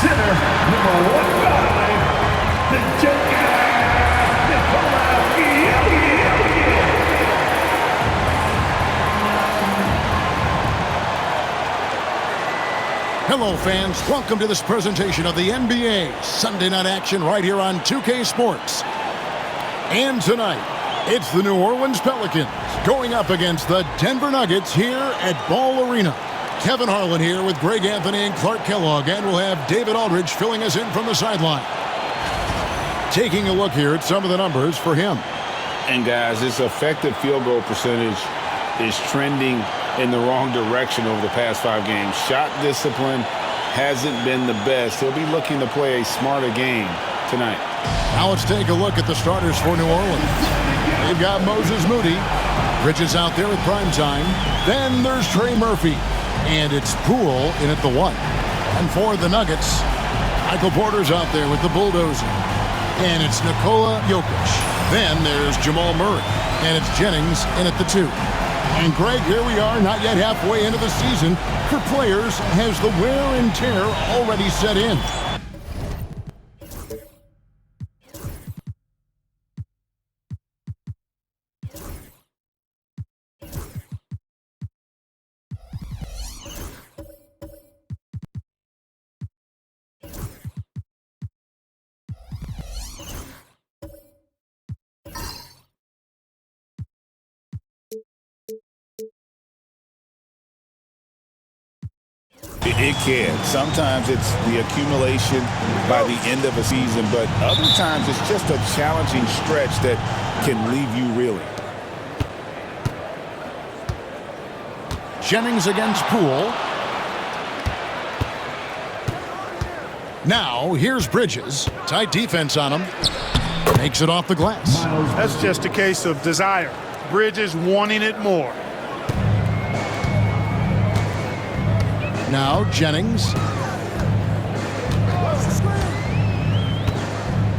Center, number 15, the Joker, Hello, fans. Welcome to this presentation of the NBA Sunday night action right here on 2K Sports. And tonight, it's the New Orleans Pelicans going up against the Denver Nuggets here at Ball Arena. Kevin Harlan here with Greg Anthony and Clark Kellogg, and we'll have David Aldridge filling us in from the sideline. Taking a look here at some of the numbers for him. And guys, his effective field goal percentage is trending in the wrong direction over the past 5 games. Shot discipline hasn't been the best. He'll be looking to play a smarter game tonight. Now let's take a look at the starters for New Orleans. They've got Moses Moody. Bridges out there with prime time. Then there's Trey Murphy. And it's Poole in at the 1. And for the Nuggets, Michael Porter's out there with the bulldozer. And it's Nikola Jokic. Then there's Jamal Murray. And it's Jennings in at the 2. And Greg, here we are, not yet halfway into the season. For players, has the wear and tear already set in? It can. Sometimes it's the accumulation by the end of a season, but other times it's just a challenging stretch that can leave you reeling. Jennings against Poole. Now, here's Bridges. Tight defense on him. Makes it off the glass. That's just a case of desire. Bridges wanting it more. Now Jennings.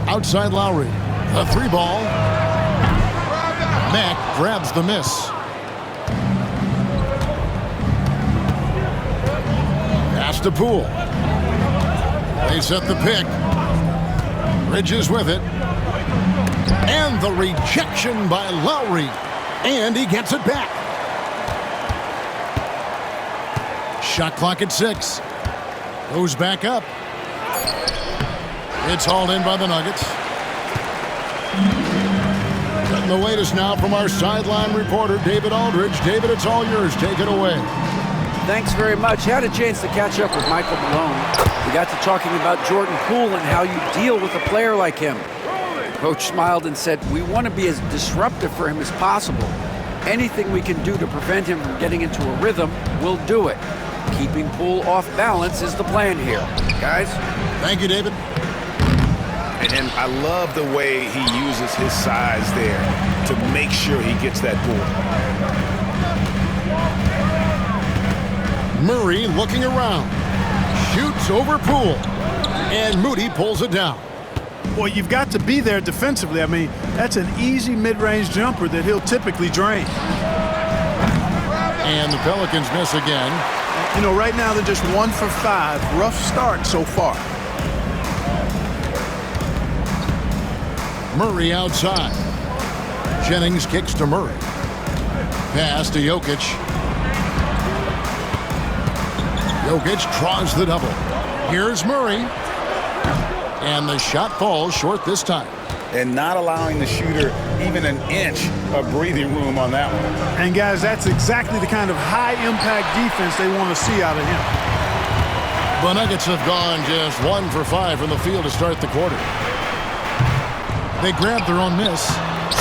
Outside Lowry. A 3-ball. Mack grabs the miss. Pass to Poole. They set the pick. Bridges with it. And the rejection by Lowry. And he gets it back. Shot clock at 6. Goes back up. It's hauled in by the Nuggets. Getting the latest now from our sideline reporter, David Aldridge. David, it's all yours. Take it away. Thanks very much. Had a chance to catch up with Michael Malone. We got to talking about Jordan Poole and how you deal with a player like him. Coach smiled and said, we want to be as disruptive for him as possible. Anything we can do to prevent him from getting into a rhythm, we'll do it. Keeping Poole off balance is the plan here. Guys? Thank you, David. And I love the way he uses his size there to make sure he gets that board. Murray looking around. Shoots over Poole. And Moody pulls it down. Well, you've got to be there defensively. I mean, that's an easy mid-range jumper that he'll typically drain. And the Pelicans miss again. You know, right now they're just 1 for 5. Rough start so far. Murray outside. Jennings kicks to Murray. Pass to Jokic. Jokic draws the double. Here's Murray. And the shot falls short this time. And not allowing the shooter even an inch of breathing room on that one. And guys, that's exactly the kind of high-impact defense they want to see out of him. The Nuggets have gone just 1 for 5 from the field to start the quarter. They grab their own miss,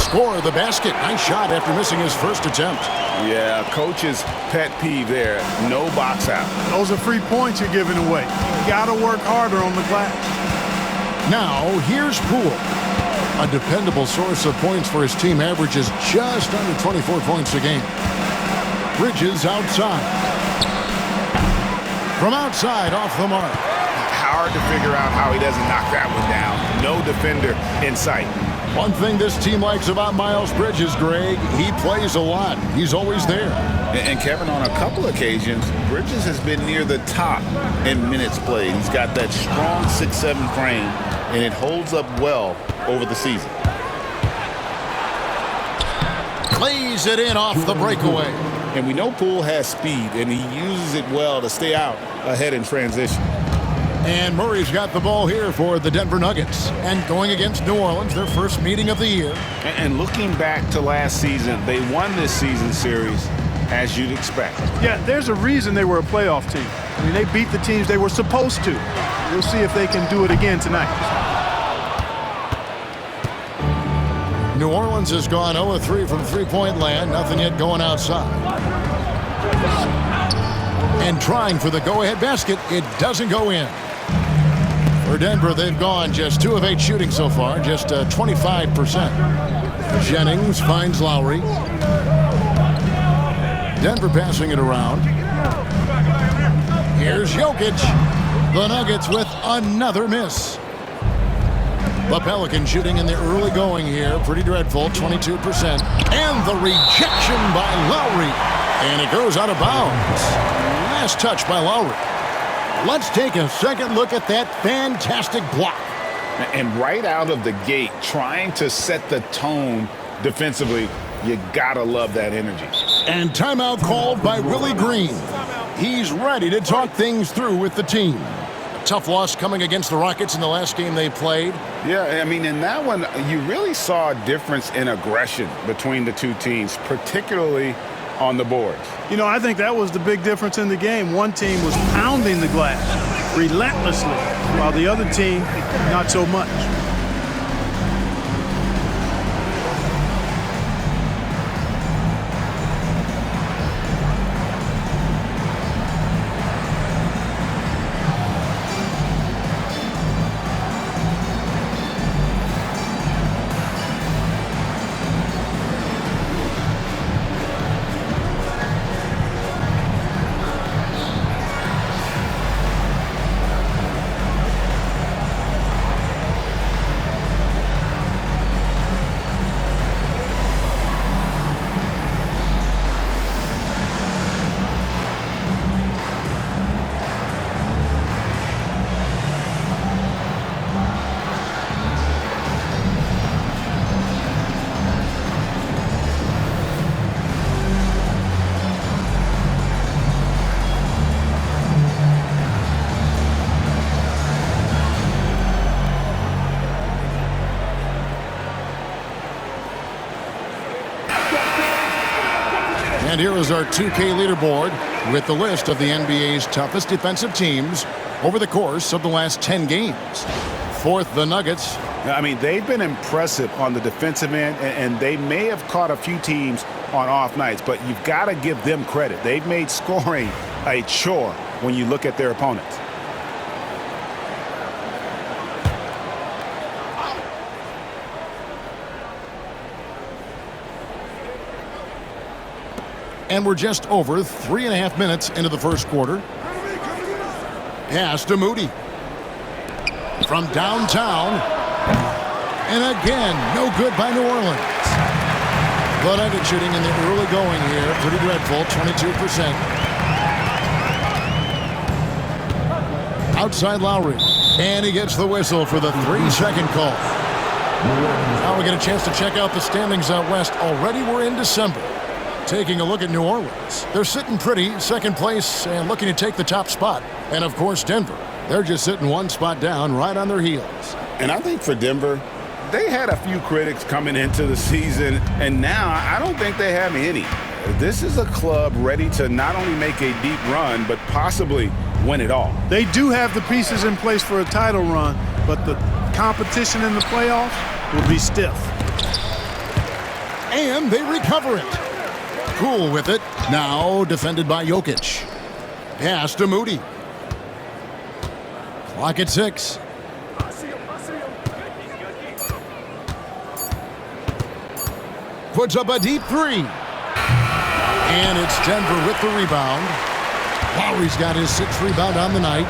score the basket. Nice shot after missing his first attempt. Yeah, coach's pet peeve there. No box out. Those are free points you're giving away. You got to work harder on the glass. Now, here's Poole. A dependable source of points for his team, averages just under 24 points a game. Bridges outside. From outside, off the mark. Hard to figure out how he doesn't knock that one down. No defender in sight. One thing this team likes about Miles Bridges, Greg, he plays a lot. He's always there. And Kevin, on a couple occasions, Bridges has been near the top in minutes played. He's got that strong 6'7" frame, and it holds up well over the season. Lays it in off the breakaway. And we know Poole has speed, and he uses it well to stay out ahead in transition. And Murray's got the ball here for the Denver Nuggets. And going against New Orleans, their first meeting of the year. And looking back to last season, they won this season series as you'd expect. Yeah, there's a reason they were a playoff team. I mean, they beat the teams they were supposed to. We'll see if they can do it again tonight. New Orleans has gone 0-3 from three-point land. Nothing yet going outside. And trying for the go-ahead basket. It doesn't go in. For Denver, they've gone just 2 of 8 shooting so far, just 25%. Jennings finds Lowry. Denver passing it around. Here's Jokic. The Nuggets with another miss. The Pelicans shooting in the early going here. Pretty dreadful, 22%. And the rejection by Lowry. And it goes out of bounds. Last touch by Lowry. Let's take a second look at that fantastic block. And right out of the gate, trying to set the tone defensively, you gotta love that energy. And timeout called by Willie Green. He's ready to talk things through with the team. A tough loss coming against the Rockets in the last game they played. Yeah, I mean, in that one, you really saw a difference in aggression between the two teams, particularly on the boards. You know, I think that was the big difference in the game. One team was pounding the glass relentlessly, while the other team, not so much. And here is our 2K leaderboard with the list of the NBA's toughest defensive teams over the course of the last 10 games. Fourth, the Nuggets. I mean, they've been impressive on the defensive end, and they may have caught a few teams on off nights, but you've got to give them credit. They've made scoring a chore when you look at their opponents. And we're just over 3.5 minutes into the first quarter. Pass to Moody. From downtown. And again, no good by New Orleans. The Nuggets shooting in the early going here. Pretty dreadful, 22%. Outside Lowry. And he gets the whistle for the 3-second call. Now we get a chance to check out the standings out west. Already we're in December. Taking a look at New Orleans. They're sitting pretty, second place, and looking to take the top spot. And, of course, Denver. They're just sitting one spot down, right on their heels. And I think for Denver, they had a few critics coming into the season, and now I don't think they have any. This is a club ready to not only make a deep run, but possibly win it all. They do have the pieces in place for a title run, but the competition in the playoffs will be stiff. And they recover it. Cool with it. Now defended by Jokic. Pass to Moody. Clock at 6. Puts up a deep 3. And it's Denver with the rebound. Lowry's got his 6th rebound on the night.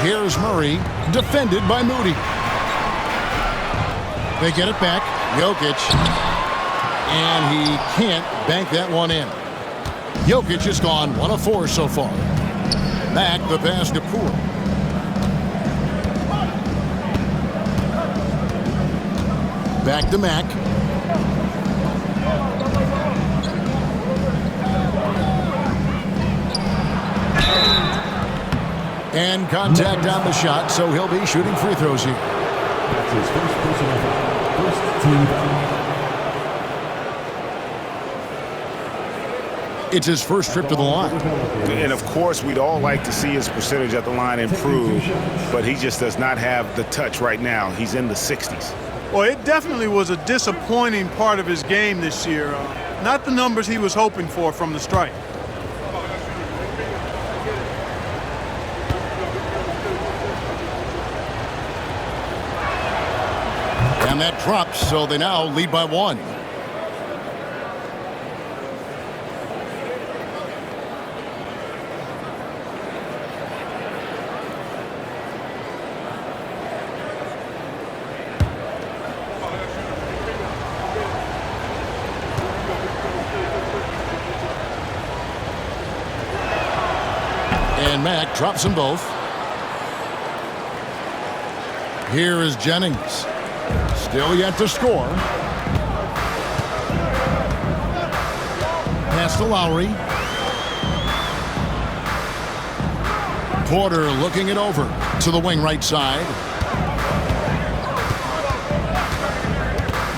Here's Murray, defended by Moody. They get it back. Jokic. And he can't bank that one in. Jokic has gone 1 of 4 so far. Back the pass to Poole. Back to Mack. And contact on the shot, so he'll be shooting free throws here. That's his first personal foul. First team foul. It's his first trip to the line. And, of course, we'd all like to see his percentage at the line improve, but he just does not have the touch right now. He's in the 60s. Well, it definitely was a disappointing part of his game this year. Not the numbers he was hoping for from the stripe. And that drops, so they now lead by 1. And Mack drops them both. Here is Jennings. Still yet to score. Pass to Lowry. Porter looking it over to the wing right side.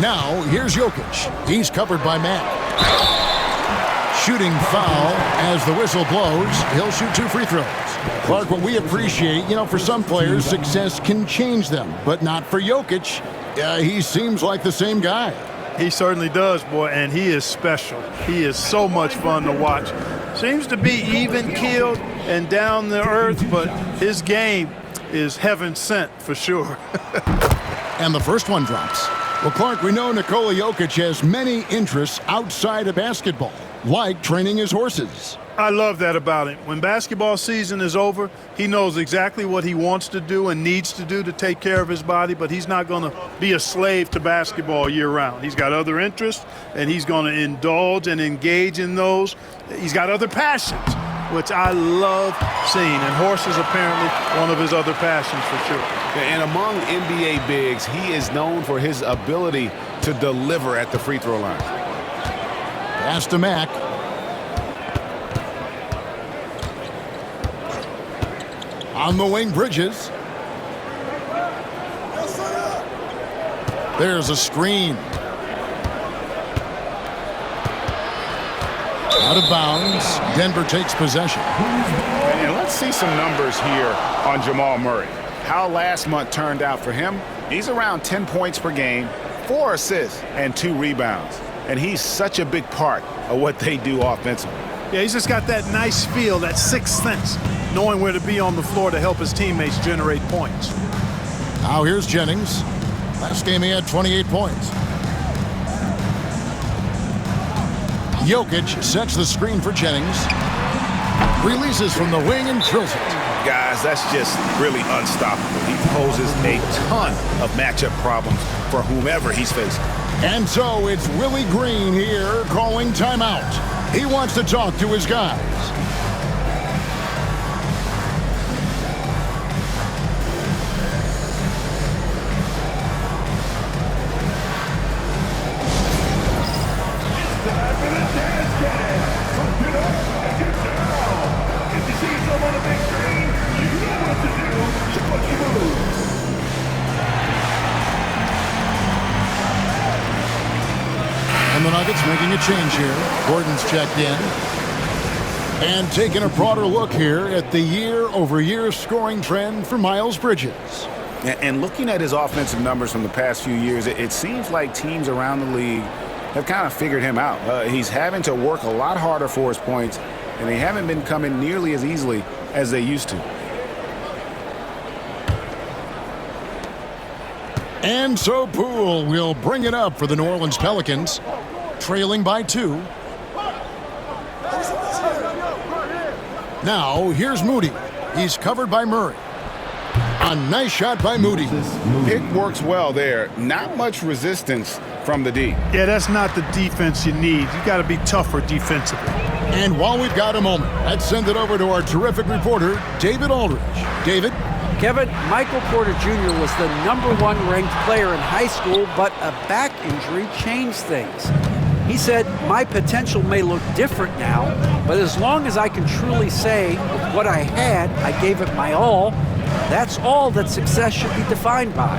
Now here's Jokic. He's covered by Mack. Shooting foul as the whistle blows. He'll shoot 2 free throws. Clark, what we appreciate, for some players, success can change them, but not for Jokic. He seems like the same guy. He certainly does, boy, and he is special. He is so much fun to watch. Seems to be even-keeled and down the earth, but his game is heaven sent for sure. And the first one drops. Well, Clark, we know Nikola Jokic has many interests outside of basketball, like training his horses. I love that about him. When basketball season is over, he knows exactly what he wants to do and needs to do to take care of his body, but he's not going to be a slave to basketball year-round. He's got other interests, and he's going to indulge and engage in those. He's got other passions, which I love seeing, and horses apparently one of his other passions for sure. And among NBA bigs, he is known for his ability to deliver at the free throw line. Pass to Mack. On the wing, Bridges. There's a screen. Out of bounds. Denver takes possession. And let's see some numbers here on Jamal Murray. How last month turned out for him. He's around 10 points per game, 4 assists, and 2 rebounds. And he's such a big part of what they do offensively. Yeah, he's just got that nice feel, that sixth sense, knowing where to be on the floor to help his teammates generate points. Now here's Jennings. Last game he had 28 points. Jokic sets the screen for Jennings. Releases from the wing and drills it. Guys, that's just really unstoppable. He poses a ton of matchup problems for whomever he's facing. And so it's Willie Green here calling timeout. He wants to talk to his guys. And the Nuggets making a change here. Gordon's checked in. And taking a broader look here at the year-over-year scoring trend for Miles Bridges. And looking at his offensive numbers from the past few years, it seems like teams around the league have kind of figured him out. He's having to work a lot harder for his points, and they haven't been coming nearly as easily as they used to. And so Poole will bring it up for the New Orleans Pelicans, trailing by 2. Now, here's Moody. He's covered by Murray. A nice shot by Moody. Pick works well there. Not much resistance from the D. Yeah, that's not the defense you need. You got to be tougher defensively. And while we've got a moment, let's send it over to our terrific reporter, David Aldridge. David? Kevin, Michael Porter Jr. was the #1 ranked player in high school, but a back injury changed things. He said, my potential may look different now, but as long as I can truly say with what I had, I gave it my all, that's all that success should be defined by.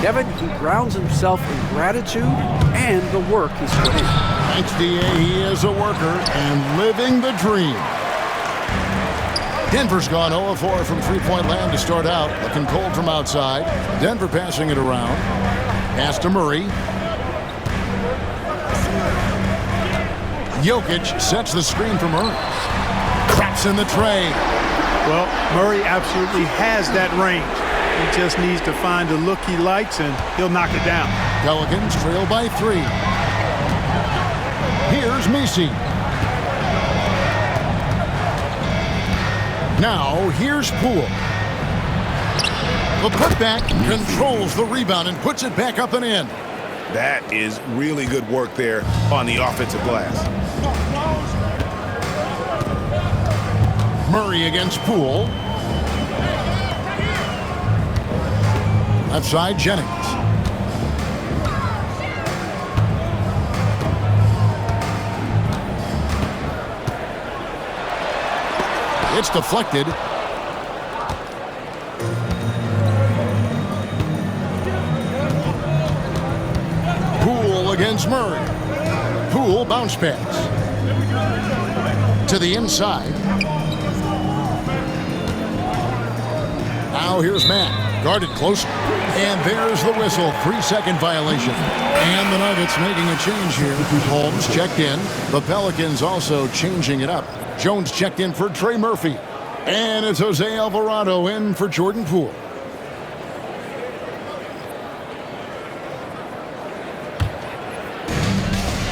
Kevin, he grounds himself in gratitude and the work he's put in. Thanks, D.A. He is a worker and living the dream. Denver's gone 0-4 from three-point land to start out. Looking cold from outside. Denver passing it around. Pass to Murray. Jokic sets the screen for Murray. Traps in the tray. Well, Murray absolutely has that range. He just needs to find the look he likes, and he'll knock it down. Pelicans trail by 3. Here's Messi. Now, here's Poole. The putback controls the rebound and puts it back up and in. That is really good work there on the offensive glass. Murray against Poole. Left side, Jennings. It's deflected. Poole against Murray. Poole bounce pass. To the inside. Now here's Matt. Guarded close. And there's the whistle. 3-second violation. And the Nuggets making a change here. Holmes checked in. The Pelicans also changing it up. Jones checked in for Trey Murphy. And it's Jose Alvarado in for Jordan Poole.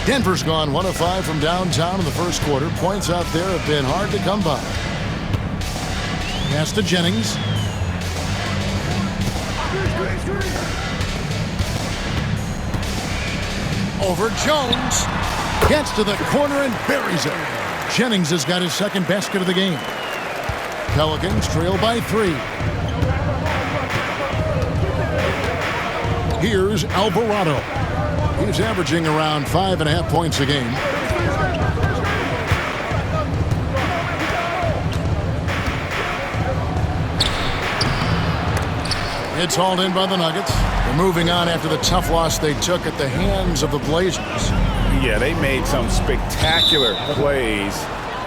Denver's gone 1 of 5 from downtown in the first quarter. Points out there have been hard to come by. Pass to Jennings. Over Jones. Gets to the corner and buries it. Jennings has got his second basket of the game. Pelicans trail by 3. Here's Alvarado. He's averaging around 5.5 points a game. It's hauled in by the Nuggets. They're moving on after the tough loss they took at the hands of the Blazers. Yeah, they made some spectacular plays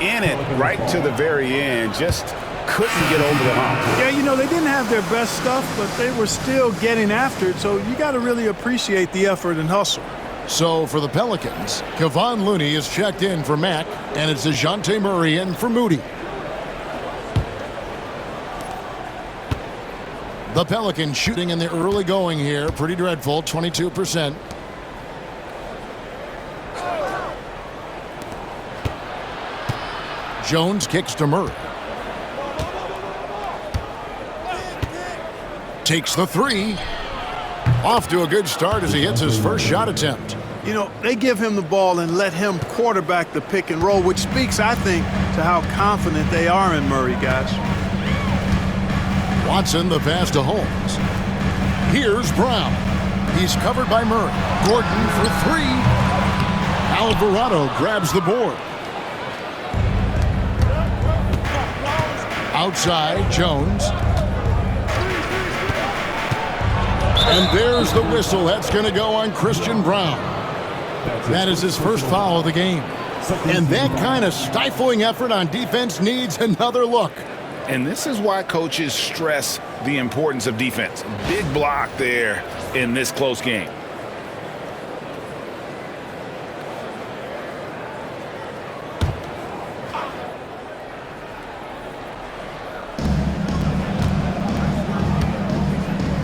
in it right to the very end. Just couldn't get over the hump. Yeah, you know, they didn't have their best stuff, but they were still getting after it, so you got to really appreciate the effort and hustle. So for the Pelicans, Kevon Looney is checked in for Mack, and it's DeJounte Murray in for Moody. The Pelicans shooting in the early going here. Pretty dreadful, 22%. Jones kicks to Murray. Takes the 3. Off to a good start as he hits his first shot attempt. You know, they give him the ball and let him quarterback the pick and roll, which speaks, I think, to how confident they are in Murray, guys. Watson the pass to Holmes. Here's Brown. He's covered by Murray. Gordon for 3. Alvarado grabs the board. Outside, Jones. And there's the whistle. That's going to go on Christian Brown. That is his first foul of the game. And that kind of stifling effort on defense needs another look. And this is why coaches stress the importance of defense. Big block there in this close game.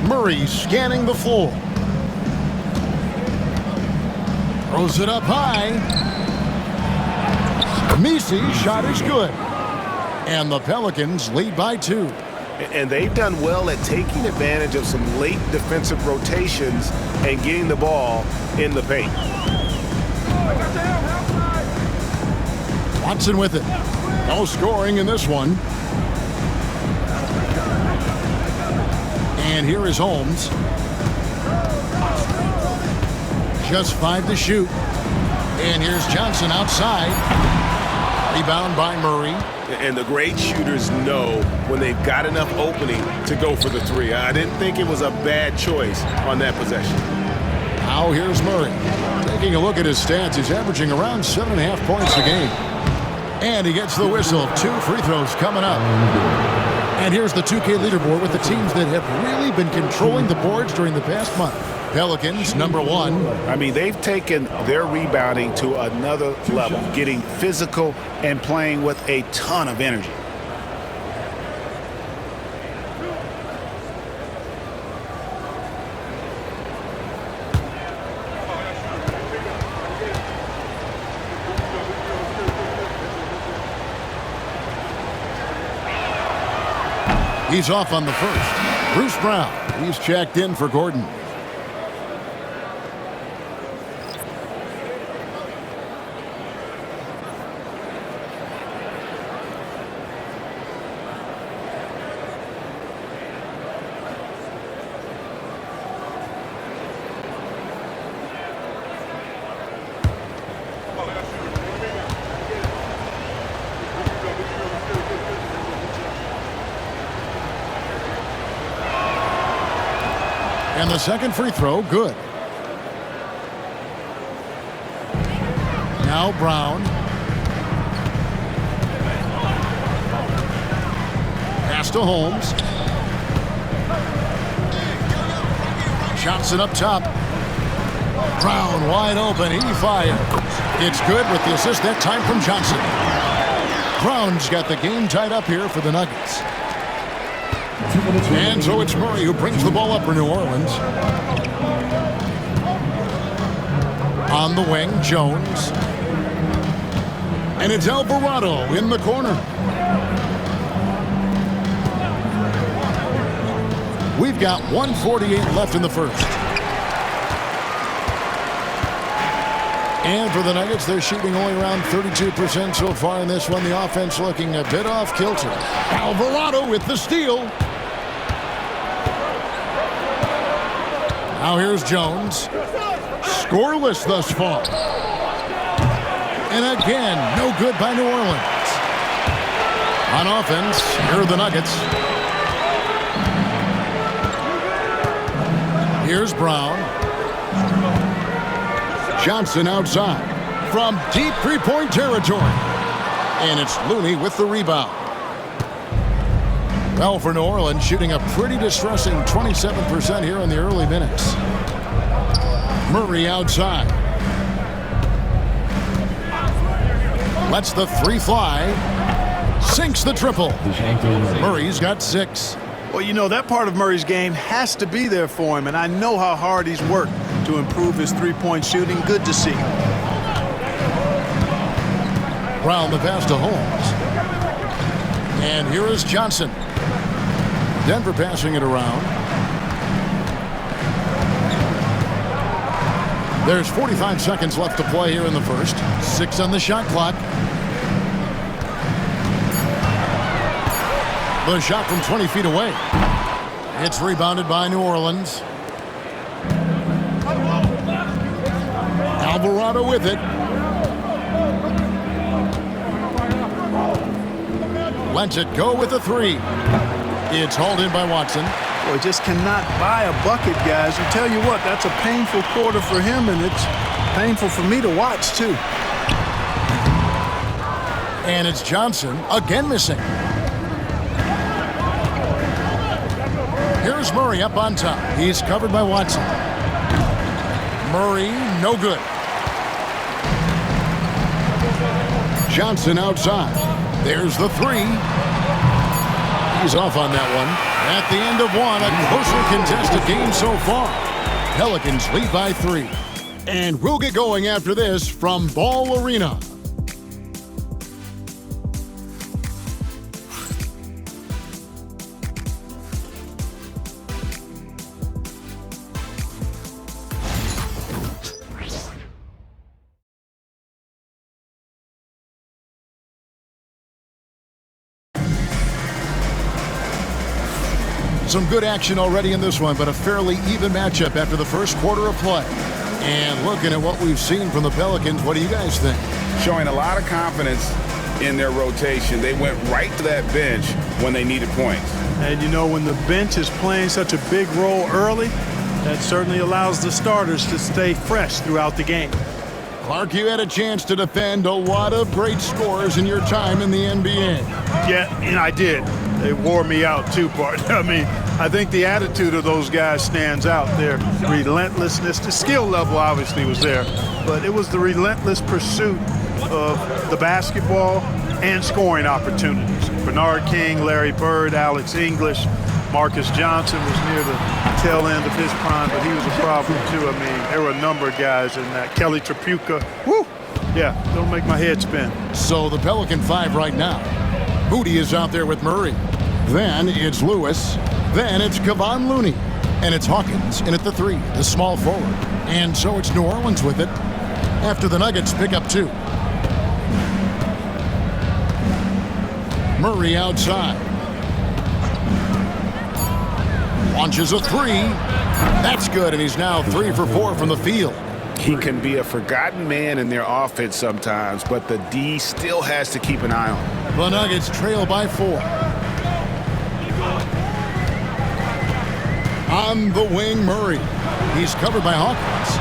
Murray scanning the floor. Throws it up high. Messi shot is good. And the Pelicans lead by 2. And they've done well at taking advantage of some late defensive rotations and getting the ball in the paint. Watson with it. No scoring in this one. And here is Holmes. Just 5 to shoot. And here's Johnson outside. Rebound by Murray. And the great shooters know when they've got enough opening to go for the three. I didn't think it was a bad choice on that possession. Now here's Murray. Taking a look at his stats, he's averaging around 7.5 points a game. And he gets the whistle. 2 free throws coming up. And here's the 2K leaderboard with the teams that have really been controlling the boards during the past month. Pelicans, number 1. I mean, they've taken their rebounding to another level, getting physical and playing with a ton of energy. He's off on the first. Bruce Brown, he's checked in for Gordon. And the second free throw, good. Now Brown. Pass to Holmes. Johnson up top. Brown wide open. He fires. It's good with the assist that time from Johnson. Brown's got the game tied up here for the Nuggets. And so it's Murray who brings the ball up for New Orleans. On the wing, Jones. And it's Alvarado in the corner. We've got 1:48 left in the first. And for the Nuggets, they're shooting only around 32% so far in this one. The offense looking a bit off kilter. Alvarado with the steal. Now here's Jones. Scoreless thus far. And again, no good by New Orleans. On offense, here are the Nuggets. Here's Brown. Johnson outside from deep three-point territory. And it's Looney with the rebound. Well, for New Orleans, shooting a pretty distressing 27% here in the early minutes. Murray outside. Lets the three fly. Sinks the triple. Murray's got 6. Well, you know, that part of Murray's game has to be there for him, and I know how hard he's worked to improve his three-point shooting. Good to see. Brown the pass to Holmes. And here is Johnson. Denver passing it around. There's 45 seconds left to play here in the first. 6 on the shot clock. The shot from 20 feet away. It's rebounded by New Orleans. Alvarado with it. Lets it go with a 3. It's hauled in by Watson. Boy, just cannot buy a bucket, guys. I tell you what, that's a painful quarter for him, and it's painful for me to watch, too. And it's Johnson again missing. Here's Murray up on top. He's covered by Watson. Murray, no good. Johnson outside. There's the 3. He's off on that one. At the end of one, a closer contested game so far. Pelicans lead by 3. And we'll get going after this from Ball Arena. Some good action already in this one, but a fairly even matchup after the first quarter of play. And looking at what we've seen from the Pelicans, what do you guys think? Showing a lot of confidence in their rotation. They went right to that bench when they needed points. And you know, when the bench is playing such a big role early, that certainly allows the starters to stay fresh throughout the game. Clark, you had a chance to defend a lot of great scores in your time in the NBA. Yeah, and I did. They wore me out too, partner. I mean, I think the attitude of those guys stands out. Their relentlessness, the skill level obviously was there, but it was the relentless pursuit of the basketball and scoring opportunities. Bernard King, Larry Bird, Alex English, Marcus Johnson was near the tail end of his prime, but he was a problem too. I mean, there were a number of guys in that. Kelly Tripucka, whoo! Yeah, don't make my head spin. So the Pelican 5 right now. Moody is out there with Murray. Then it's Lewis. Then it's Kevon Looney. And it's Hawkins in at the 3, the small forward. And so it's New Orleans with it after the Nuggets pick up 2. Murray outside. Launches a 3. That's good, and he's now 3 for 4 from the field. He can be a forgotten man in their offense sometimes, but the D still has to keep an eye on him. The Nuggets trail by 4. On the wing, Murray. He's covered by Hawkins.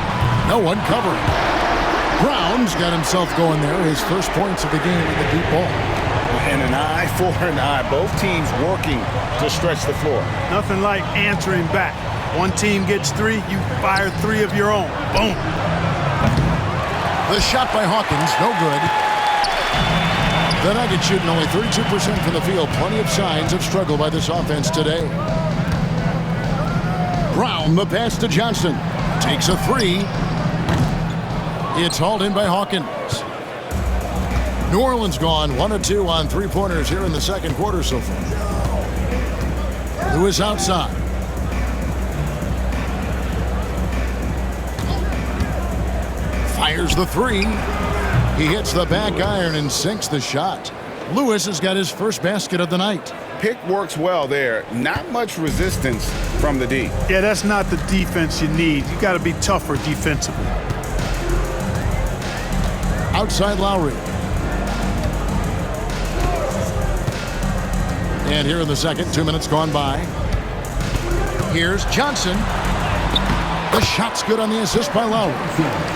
No one covering. Brown's got himself going there. His first points of the game with the deep ball. And an eye for an eye. Both teams working to stretch the floor. Nothing like answering back. One team gets 3, you fire 3 of your own. Boom. The shot by Hawkins, no good. The Nuggets shooting only 32% from the field. Plenty of signs of struggle by this offense today. Brown, the pass to Johnson. Takes a 3. It's hauled in by Hawkins. New Orleans gone 1 of 2 on 3-pointers here in the second quarter so far. Lewis outside. Fires the 3. He hits the back iron and sinks the shot. Lewis has got his first basket of the night. Pick works well there. Not much resistance from the D. Yeah, that's not the defense you need. You got to be tougher defensively. Outside Lowry. And here in the second, 2 minutes gone by. Here's Johnson. The shot's good on the assist by Lowry.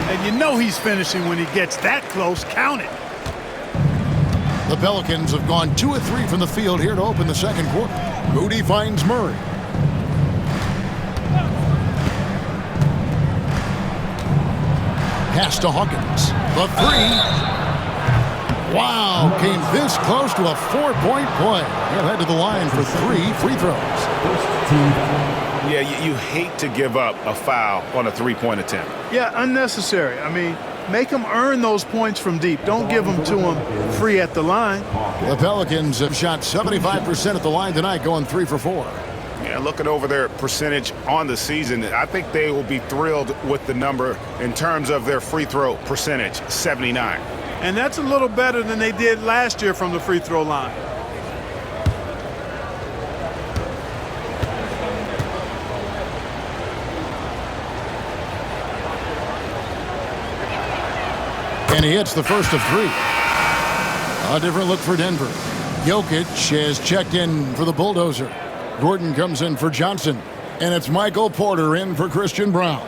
And you know he's finishing when he gets that close. Count it. The Pelicans have gone 2 of 3 from the field here to open the second quarter. Moody finds Murray. Pass to Hawkins. The 3. Wow, came this close to a 4-point play. He'll head to the line for 3 free throws. Yeah, you hate to give up a foul on a 3-point attempt. Yeah, unnecessary. I mean, make them earn those points from deep. Don't give them to them free at the line. The Pelicans have shot 75% at the line tonight, going 3 for 4. Yeah, looking over their percentage on the season, I think they will be thrilled with the number in terms of their free throw percentage, 79. And that's a little better than they did last year from the free throw line. And he hits the first of 3. A different look for Denver. Jokic has checked in for the Bulldozer. Gordon comes in for Johnson. And it's Michael Porter in for Christian Brown.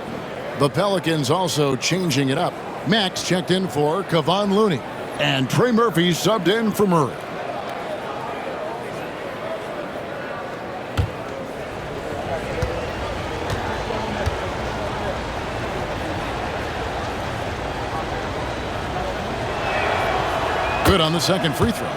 The Pelicans also changing it up. Max checked in for Kevon Looney. And Trey Murphy subbed in for Murray. Good on the second free throw.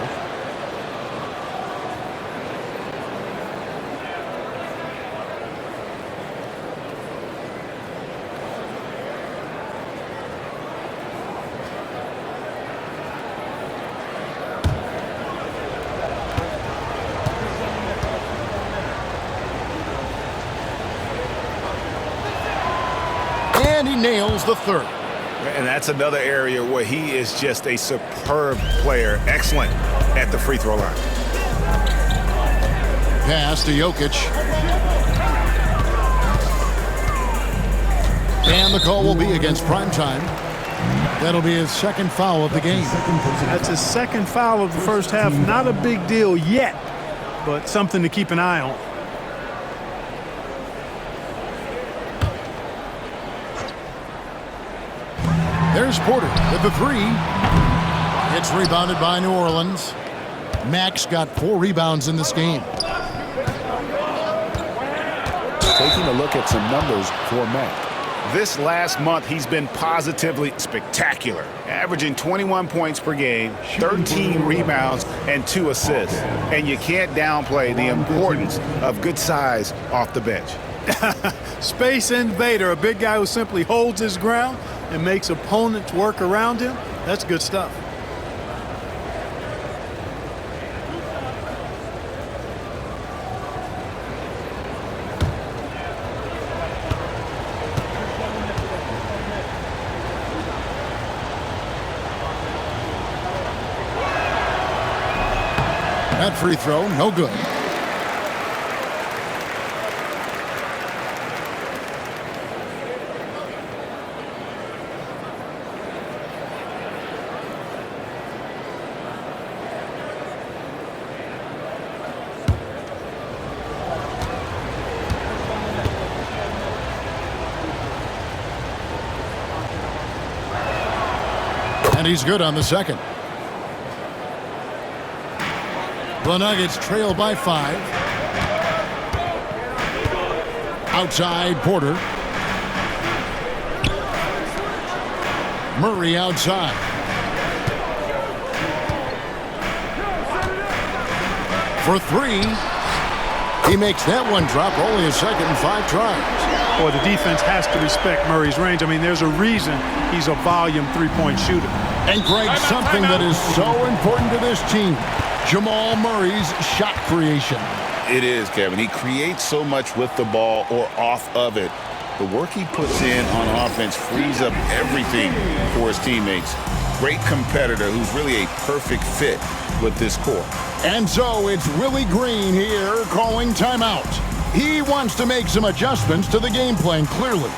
And he nails the third. And that's another area where he is just a superb player. Excellent at the free throw line. pass to Jokic. And the call will be against Primetime. That'll be his second foul of the game. That's his second foul of the first half. Not a big deal yet, but something to keep an eye on. There's Porter with the three. It's rebounded by New Orleans. Max got 4 rebounds in this game. Taking a look at some numbers for Mac. This last month, he's been positively spectacular, averaging 21 points per game, 13 rebounds, and 2 assists. And you can't downplay the importance of good size off the bench. Space invader, a big guy who simply holds his ground and makes opponents work around him. That's good stuff. That free throw, no good. And he's good on the second. The Nuggets trail by 5. Outside, Porter. Murray outside. For 3. He makes that one drop, only his second in 5 tries. Boy, the defense has to respect Murray's range. I mean, there's a reason he's a volume three-point shooter. And Greg, something that is so important to this team. Jamal Murray's shot creation. It is, Kevin. He creates so much with the ball or off of it. The work he puts in on offense frees up everything for his teammates. Great competitor who's really a perfect fit with this core. And so it's Willie Green here calling timeout. He wants to make some adjustments to the game plan, clearly.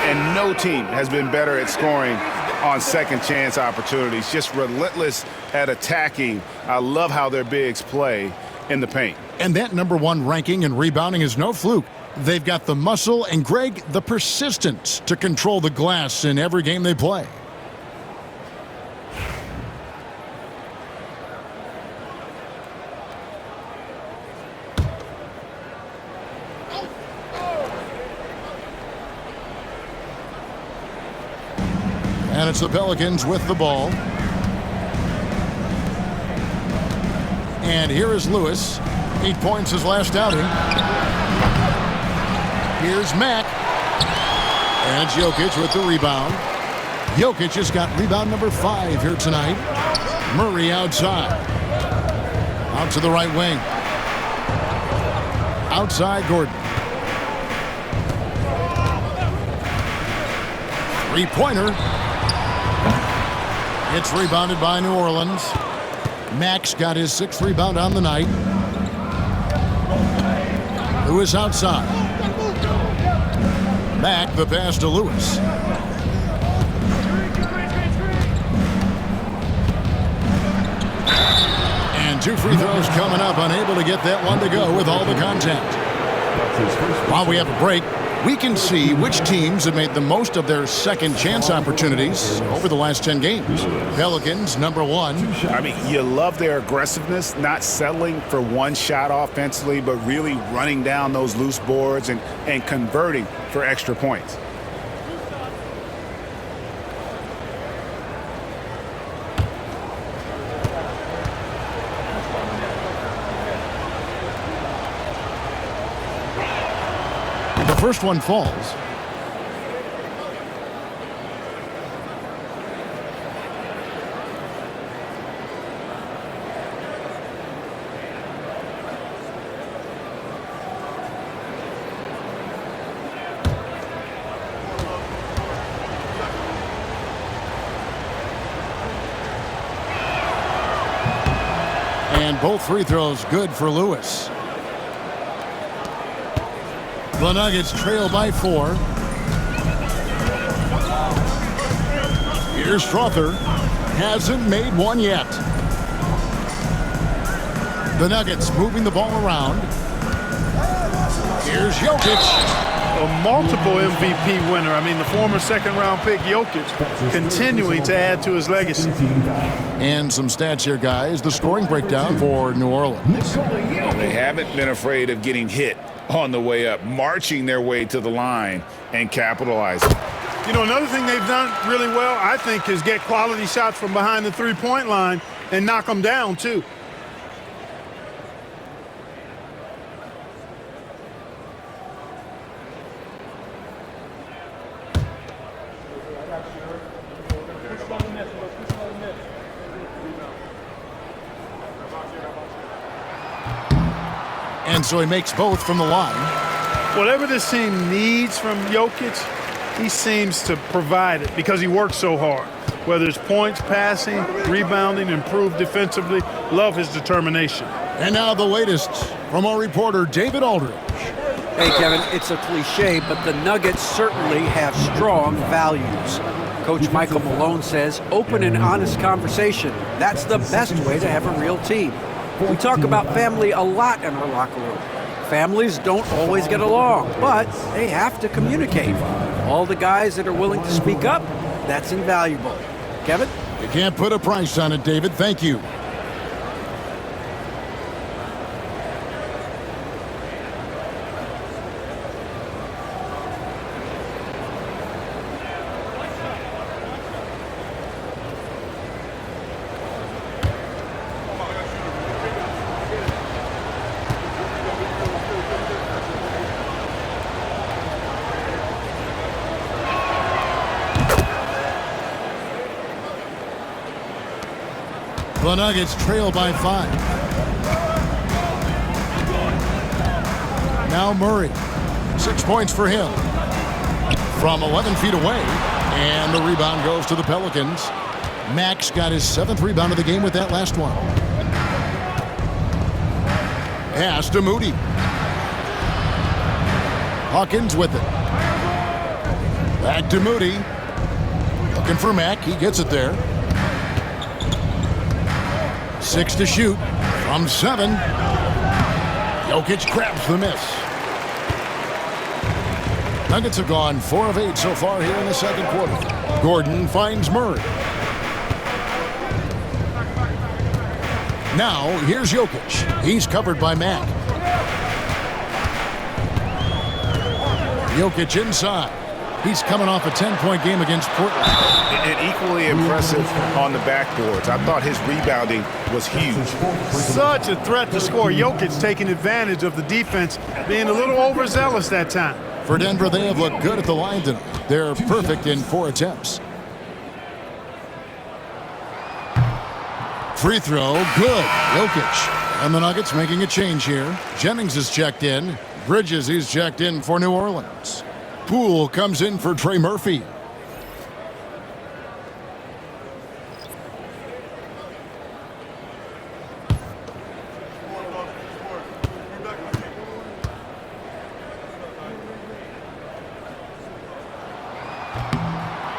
And no team has been better at scoring on second chance opportunities. Just relentless at attacking. I love how their bigs play in the paint. And that #1 ranking in rebounding is no fluke. They've got the muscle and, Greg, the persistence to control the glass in every game they play. And it's the Pelicans with the ball. And here is Lewis. 8 points his last outing. Here's Mack. And Jokic with the rebound. Jokic has got rebound #5 here tonight. Murray outside. Out to the right wing. Outside Gordon. Three-pointer. It's rebounded by New Orleans. Max got his 6th rebound on the night. Lewis outside. Mack the pass to Lewis. And 2 free throws coming up. Unable to get that one to go with all the contact. While we have a break, we can see which teams have made the most of their second chance opportunities over the last 10 games. Pelicans, number 1. I mean, you love their aggressiveness, not settling for one shot offensively, but really running down those loose boards and converting for extra points. The first one falls. And both free throws good for Lewis. The Nuggets trail by 4. Here's Strother. Hasn't made one yet. The Nuggets moving the ball around. Here's Jokic. A multiple MVP winner. I mean, the former second-round pick Jokic continuing to add to his legacy. And some stats here, guys. The scoring breakdown for New Orleans. They haven't been afraid of getting hit on the way up, marching their way to the line and capitalizing. You know, another thing they've done really well, I think, is get quality shots from behind the three-point line and knock them down, too. And so he makes both from the line. Whatever this team needs from Jokic, he seems to provide it because he works so hard. Whether it's points, passing, rebounding, improved defensively, love his determination. And now the latest from our reporter, David Aldridge. Hey, Kevin, it's a cliche, but the Nuggets certainly have strong values. Coach Michael Malone says, open and honest conversation. That's the best way to have a real team. We talk about family a lot in our locker room. Families don't always get along, but they have to communicate. All the guys that are willing to speak up, that's invaluable. Kevin? You can't put a price on it, David. Thank you. The Nuggets trail by 5. Now Murray. 6 points for him. From 11 feet away. And the rebound goes to the Pelicans. Max got his 7th rebound of the game with that last one. Pass to Moody. Hawkins with it. Back to Moody. Looking for Mack. He gets it there. 6 to shoot from 7. Jokic grabs the miss. Nuggets have gone 4 of 8 so far here in the second quarter. Gordon finds Murray. Now here's Jokic. He's covered by Mack. Jokic inside. He's coming off a 10-point game against Portland. And equally impressive on the backboards. I thought his rebounding was huge. Such a threat to score. Jokic taking advantage of the defense, being a little overzealous that time. For Denver, they have looked good at the line tonight. They're perfect in 4 attempts. Free throw, good. Jokic. And the Nuggets making a change here. Jennings is checked in. Bridges is checked in for New Orleans. Poole comes in for Trey Murphy.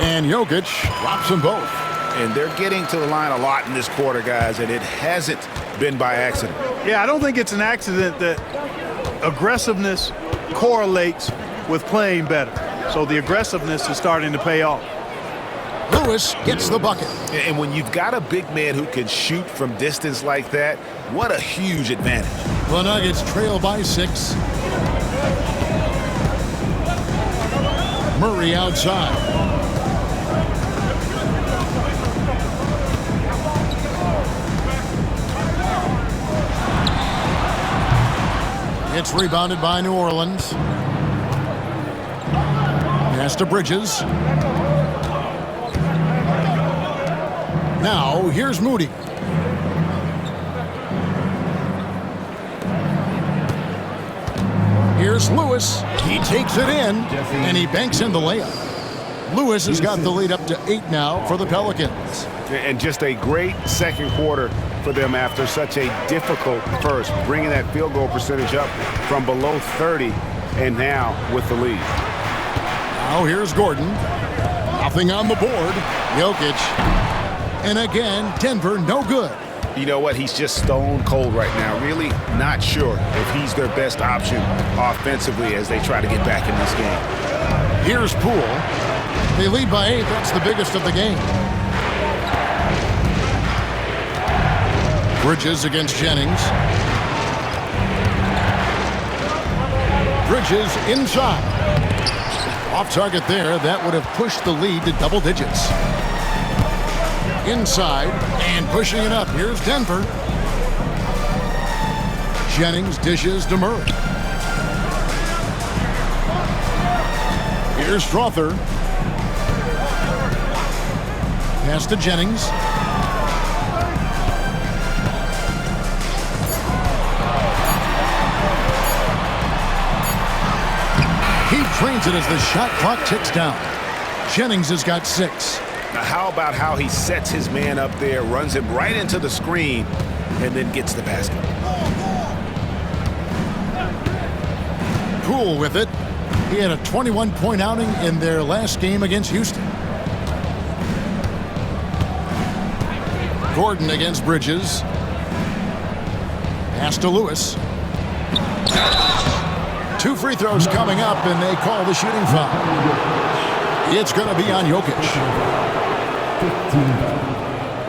And Jokic drops them both. And they're getting to the line a lot in this quarter, guys, and it hasn't been by accident. Yeah, I don't think it's an accident that aggressiveness correlates with playing better. So the aggressiveness is starting to pay off. Lewis gets the bucket. And when you've got a big man who can shoot from distance like that, what a huge advantage. The Nuggets trail by 6. Murray outside. It's rebounded by New Orleans. Pass to Bridges. Now, here's Moody. Here's Lewis. He takes it in, and he banks in the layup. Lewis has got the lead up to 8 now for the Pelicans. And just a great second quarter for them after such a difficult first, bringing that field goal percentage up from below 30 and now with the lead. Now here's Gordon. Nothing on the board. Jokic. And again, Denver no good. You know what? He's just stone cold right now. Really not sure if he's their best option offensively as they try to get back in this game. Here's Poole. They lead by 8. That's the biggest of the game. Bridges against Jennings. Bridges inside. Off target there. That would have pushed the lead to double digits. Inside and pushing it up. Here's Denver. Jennings dishes to Murray. Here's Strother. Pass to Jennings. He trains it as the shot clock ticks down. Jennings has got 6. Now, how about how he sets his man up there, runs him right into the screen, and then gets the basket? Poole with it. He had a 21-point outing in their last game against Houston. Gordon against Bridges. Pass to Lewis. 2 free throws coming up, and they call the shooting foul. It's going to be on Jokic.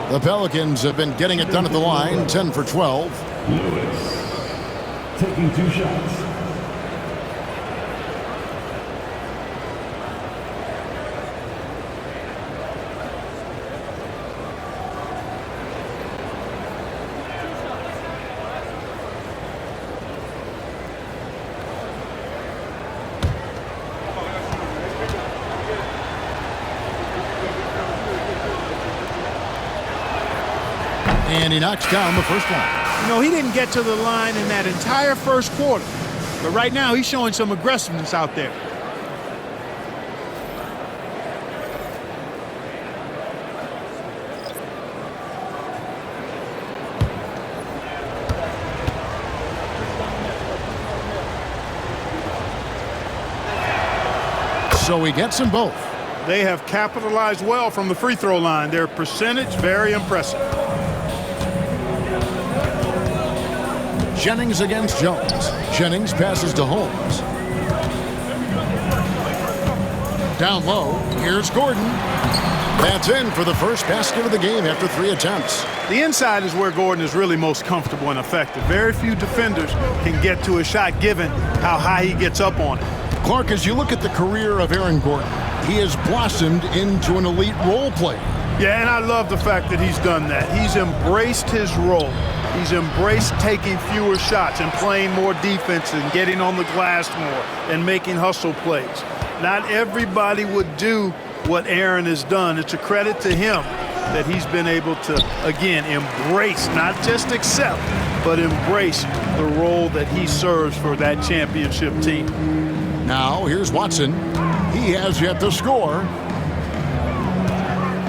The Pelicans have been getting it done at the line, 10 for 12. Lewis taking 2 shots. And he knocks down the first one. You know, he didn't get to the line in that entire first quarter. But right now, he's showing some aggressiveness out there. So he gets them both. They have capitalized well from the free throw line. Their percentage, very impressive. Jennings against Jones. Jennings passes to Holmes. Down low, here's Gordon. That's in for the first basket of the game after 3 attempts. The inside is where Gordon is really most comfortable and effective. Very few defenders can get to a shot given how high he gets up on it. Clark, as you look at the career of Aaron Gordon, he has blossomed into an elite role player. Yeah, and I love the fact that he's done that. He's embraced his role. He's embraced taking fewer shots and playing more defense and getting on the glass more and making hustle plays. Not everybody would do what Aaron has done. It's a credit to him that he's been able to, again, embrace, not just accept, but embrace the role that he serves for that championship team. Now, here's Watson. He has yet to score.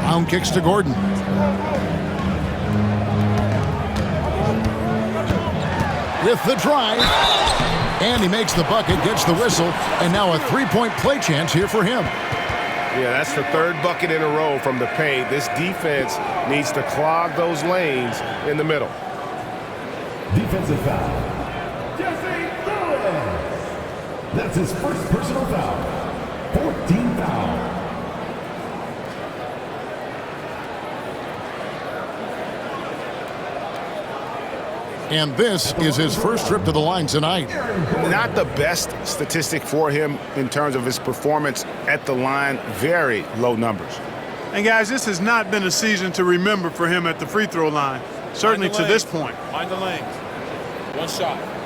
Pound kicks to Gordon. With the drive. And he makes the bucket, gets the whistle, and now a 3-point play chance here for him. Yeah, that's the 3rd bucket in a row from the paint. This defense needs to clog those lanes in the middle. Defensive foul. Jesse Lewis. That's his first personal foul. 14 foul. And this is his first trip to the line tonight. Not the best statistic for him in terms of his performance at the line. Very low numbers. And guys, this has not been a season to remember for him at the free throw line, certainly to this point. Mind the lanes. One shot.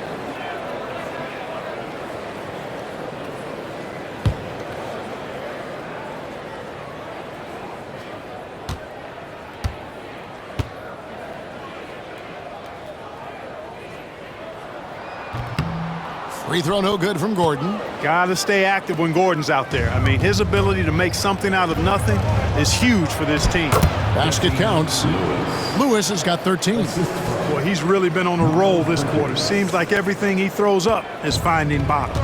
Free throw no good from Gordon. Got to stay active when Gordon's out there. I mean, his ability to make something out of nothing is huge for this team. Basket counts. Lewis has got 13. Boy, he's really been on a roll this quarter. Seems like everything he throws up is finding bottom.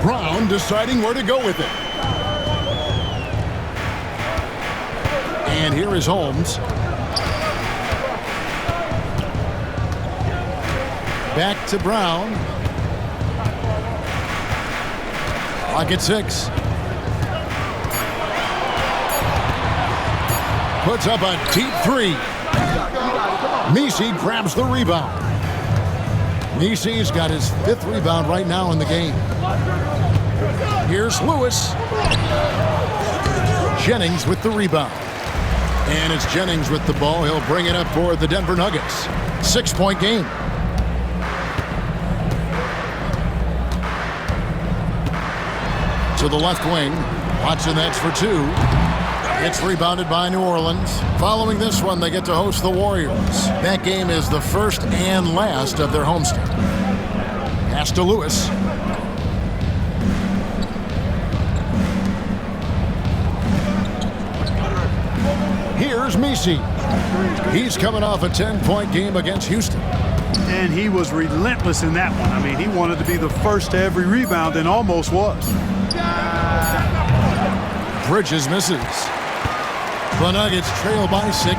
Brown deciding where to go with it. And here is Holmes. Back to Brown. Clock at 6. Puts up a deep three. Messi grabs the rebound. Messi's got his 5th rebound right now in the game. Here's Lewis. Jennings with the rebound. And it's Jennings with the ball. He'll bring it up for the Denver Nuggets. 6-point game. To the left wing. Watson, that's for 2. It's rebounded by New Orleans. Following this one, they get to host the Warriors. That game is the first and last of their homestand. Pass to Lewis. Here's Messi. He's coming off a 10-point game against Houston. And he was relentless in that one. I mean, he wanted to be the first to every rebound and almost was. Bridges misses. The Nuggets trail by 6.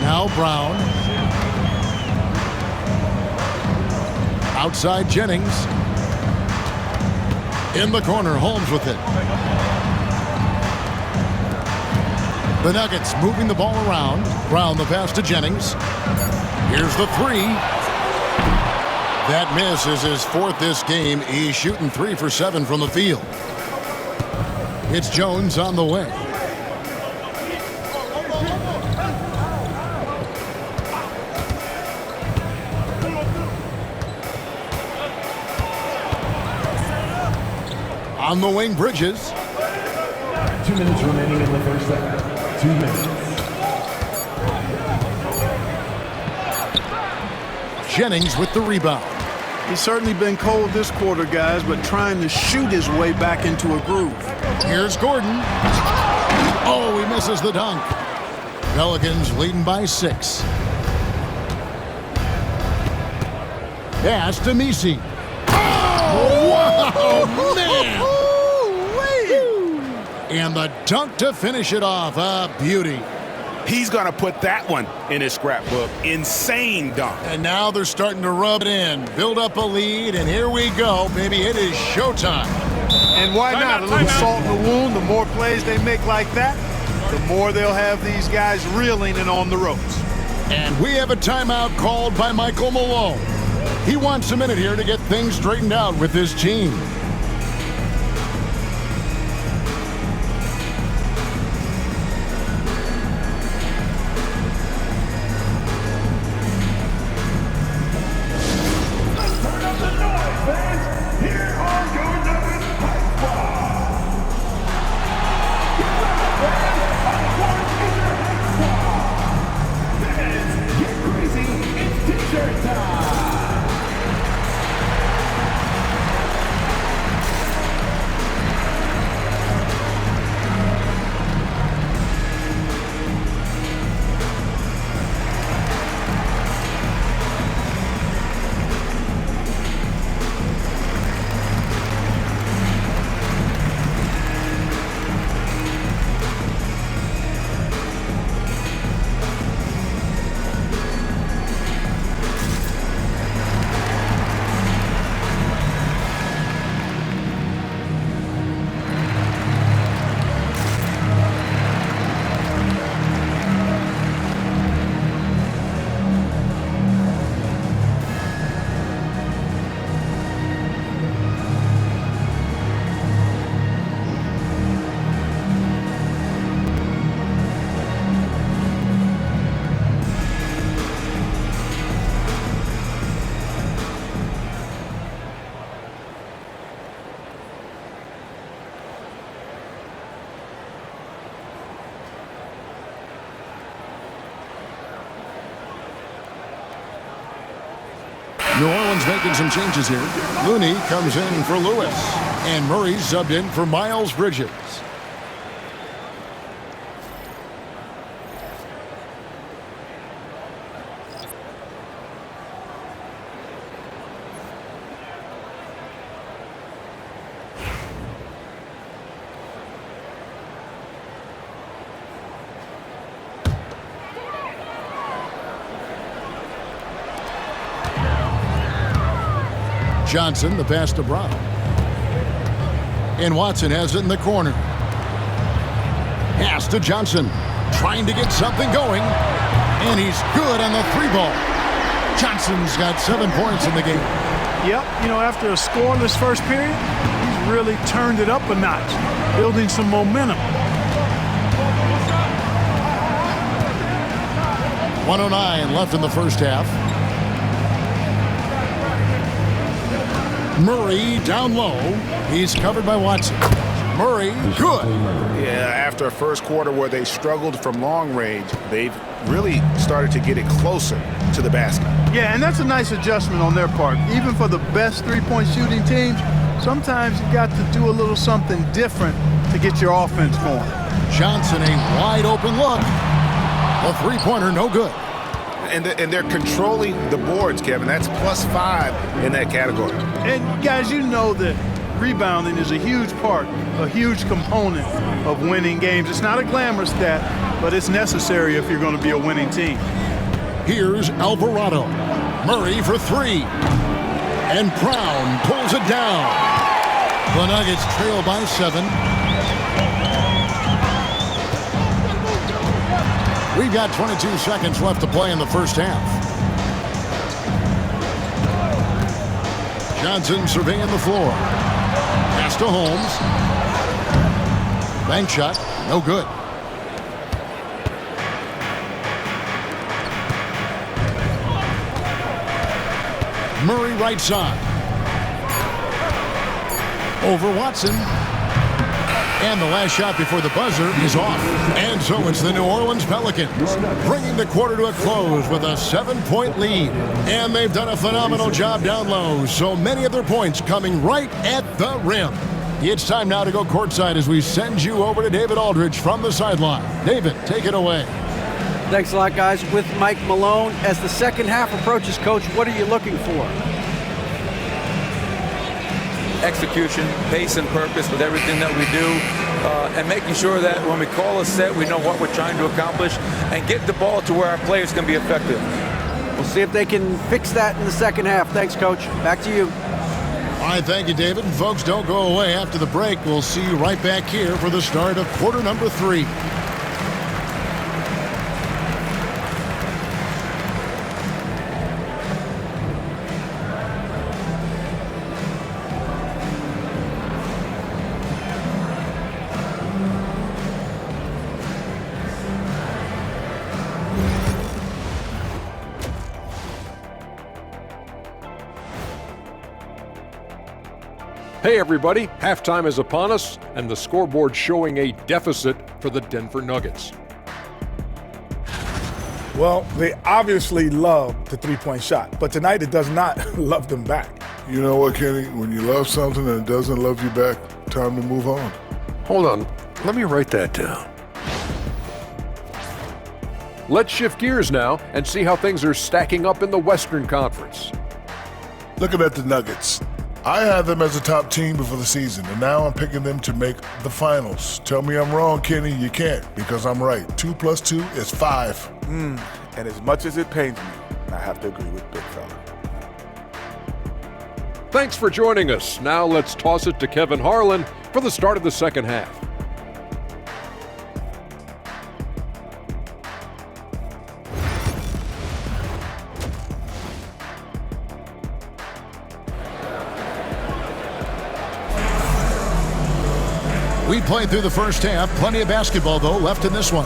Now Brown. Outside Jennings. In the corner, Holmes with it. The Nuggets moving the ball around. Brown the pass to Jennings. Here's the 3. That miss is his 4th this game. He's shooting 3 for 7 from the field. It's Jones on the wing. On the wing, Bridges. 2 minutes remaining in the first second. 2 minutes. Jennings with the rebound. He's certainly been cold this quarter, guys, but trying to shoot his way back into a groove. Here's Gordon. Oh, he misses the dunk. Pelicans leading by 6. Pass to Messi. Oh, man! And the dunk to finish it off. A beauty. He's going to put that one in his scrapbook. Insane dunk. And now they're starting to rub it in. Build up a lead, and here we go, baby. It is showtime. And why not? A little salt in the wound. The more plays they make like that, the more they'll have these guys reeling and on the ropes. And we have a timeout called by Michael Malone. He wants a minute here to get things straightened out with his team. New Orleans making some changes here. Looney comes in for Lewis. And Murray's subbed in for Miles Bridges. Johnson, the pass to Brown. And Watson has it in the corner. Pass to Johnson. Trying to get something going. And he's good on the 3-ball. Johnson's got 7 points in the game. Yep, you know, after a scoreless first period, he's really turned it up a notch, building some momentum. 1:09 left in the first half. Murray down low. He's covered by Watson. Murray, good. Yeah, after a first quarter where they struggled from long range, they've really started to get it closer to the basket. Yeah, and that's a nice adjustment on their part. Even for the best three-point shooting teams, sometimes you got to do a little something different to get your offense going. Johnson, a wide open look. A three-pointer, no good. And they're controlling the boards, Kevin. That's +5 in that category. And guys, you know that rebounding is a huge part, a huge component of winning games. It's not a glamorous stat, but it's necessary if you're going to be a winning team. Here's Alvarado. Murray for 3. And Brown pulls it down. The Nuggets trail by 7. We've got 22 seconds left to play in the first half. Johnson surveying the floor. Pass to Holmes. Bank shot, no good. Murray right side. Over Watson. And the last shot before the buzzer is off. And so it's the New Orleans Pelicans bringing the quarter to a close with a 7-point lead. And they've done a phenomenal job down low. So many of their points coming right at the rim. It's time now to go courtside as we send you over to David Aldridge from the sideline. David, take it away. Thanks a lot, guys. With Mike Malone, as the second half approaches, Coach, what are you looking for? Execution, pace, and purpose with everything that we do, and making sure that when we call a set, we know what we're trying to accomplish, and get the ball to where our players can be effective. We'll see if they can fix that in the second half. Thanks, Coach. Back to you. All right, thank you, David. And folks, don't go away after the break. We'll see you right back here for the start of quarter number 3. Hey everybody, halftime is upon us and the scoreboard showing a deficit for the Denver Nuggets. Well, they obviously love the three-point shot, but tonight it does not love them back. You know what, Kenny? When you love something and it doesn't love you back, time to move on. Hold on, let me write that down. Let's shift gears now and see how things are stacking up in the Western Conference. Looking at the Nuggets, I had them as a top team before the season, and now I'm picking them to make the finals. Tell me I'm wrong, Kenny. You can't, because I'm right. 2 + 2 is 5. And as much as it pains me, I have to agree with Big Fella. Thanks for joining us. Now let's toss it to Kevin Harlan for the start of the second half. We played through the first half. Plenty of basketball, though, left in this one.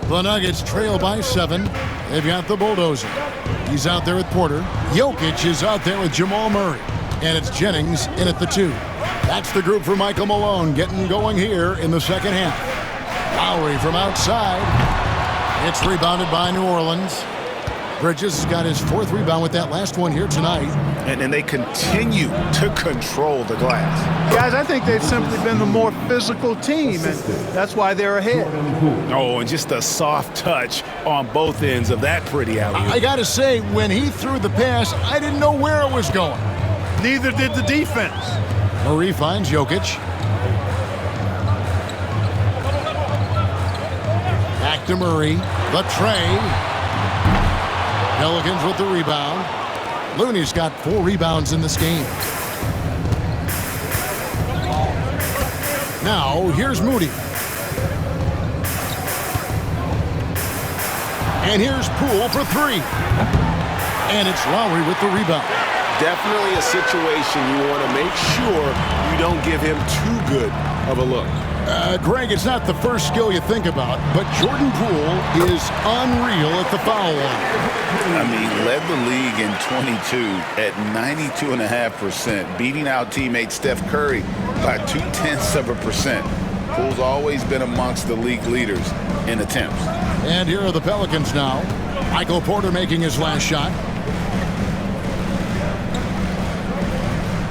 The Nuggets trail by 7. They've got the bulldozer. He's out there with Porter. Jokic is out there with Jamal Murray. And it's Jennings in at the 2. That's the group for Michael Malone getting going here in the second half. Lowry from outside. It's rebounded by New Orleans. Bridges has got his 4th rebound with that last one here tonight. And they continue to control the glass. Guys, I think they've simply been the more physical team, and that's why they're ahead. Oh, and just a soft touch on both ends of that pretty alley-oop. I got to say, when he threw the pass, I didn't know where it was going. Neither did the defense. Murray finds Jokic. Back to Murray. The tray. Pelicans with the rebound. Looney's got 4 rebounds in this game. Now, here's Moody. And here's Poole for 3. And it's Lowry with the rebound. Definitely a situation you want to make sure you don't give him too good of a look. Greg, it's not the first skill you think about, but Jordan Poole is unreal at the foul line. I mean, led the league in 22 at 92.5%, beating out teammate Steph Curry by 0.2%. Poole's always been amongst the league leaders in attempts. And here are the Pelicans now. Michael Porter making his last shot.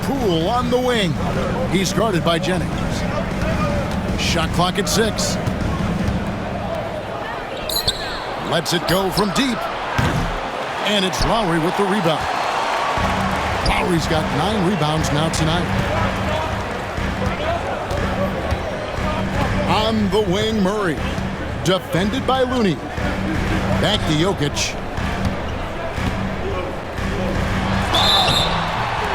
Poole on the wing. He's guarded by Jennings. Shot clock at 6. Lets it go from deep. And it's Lowry with the rebound. Lowry's got 9 rebounds now tonight. On the wing, Murray. Defended by Looney. Back to Jokic.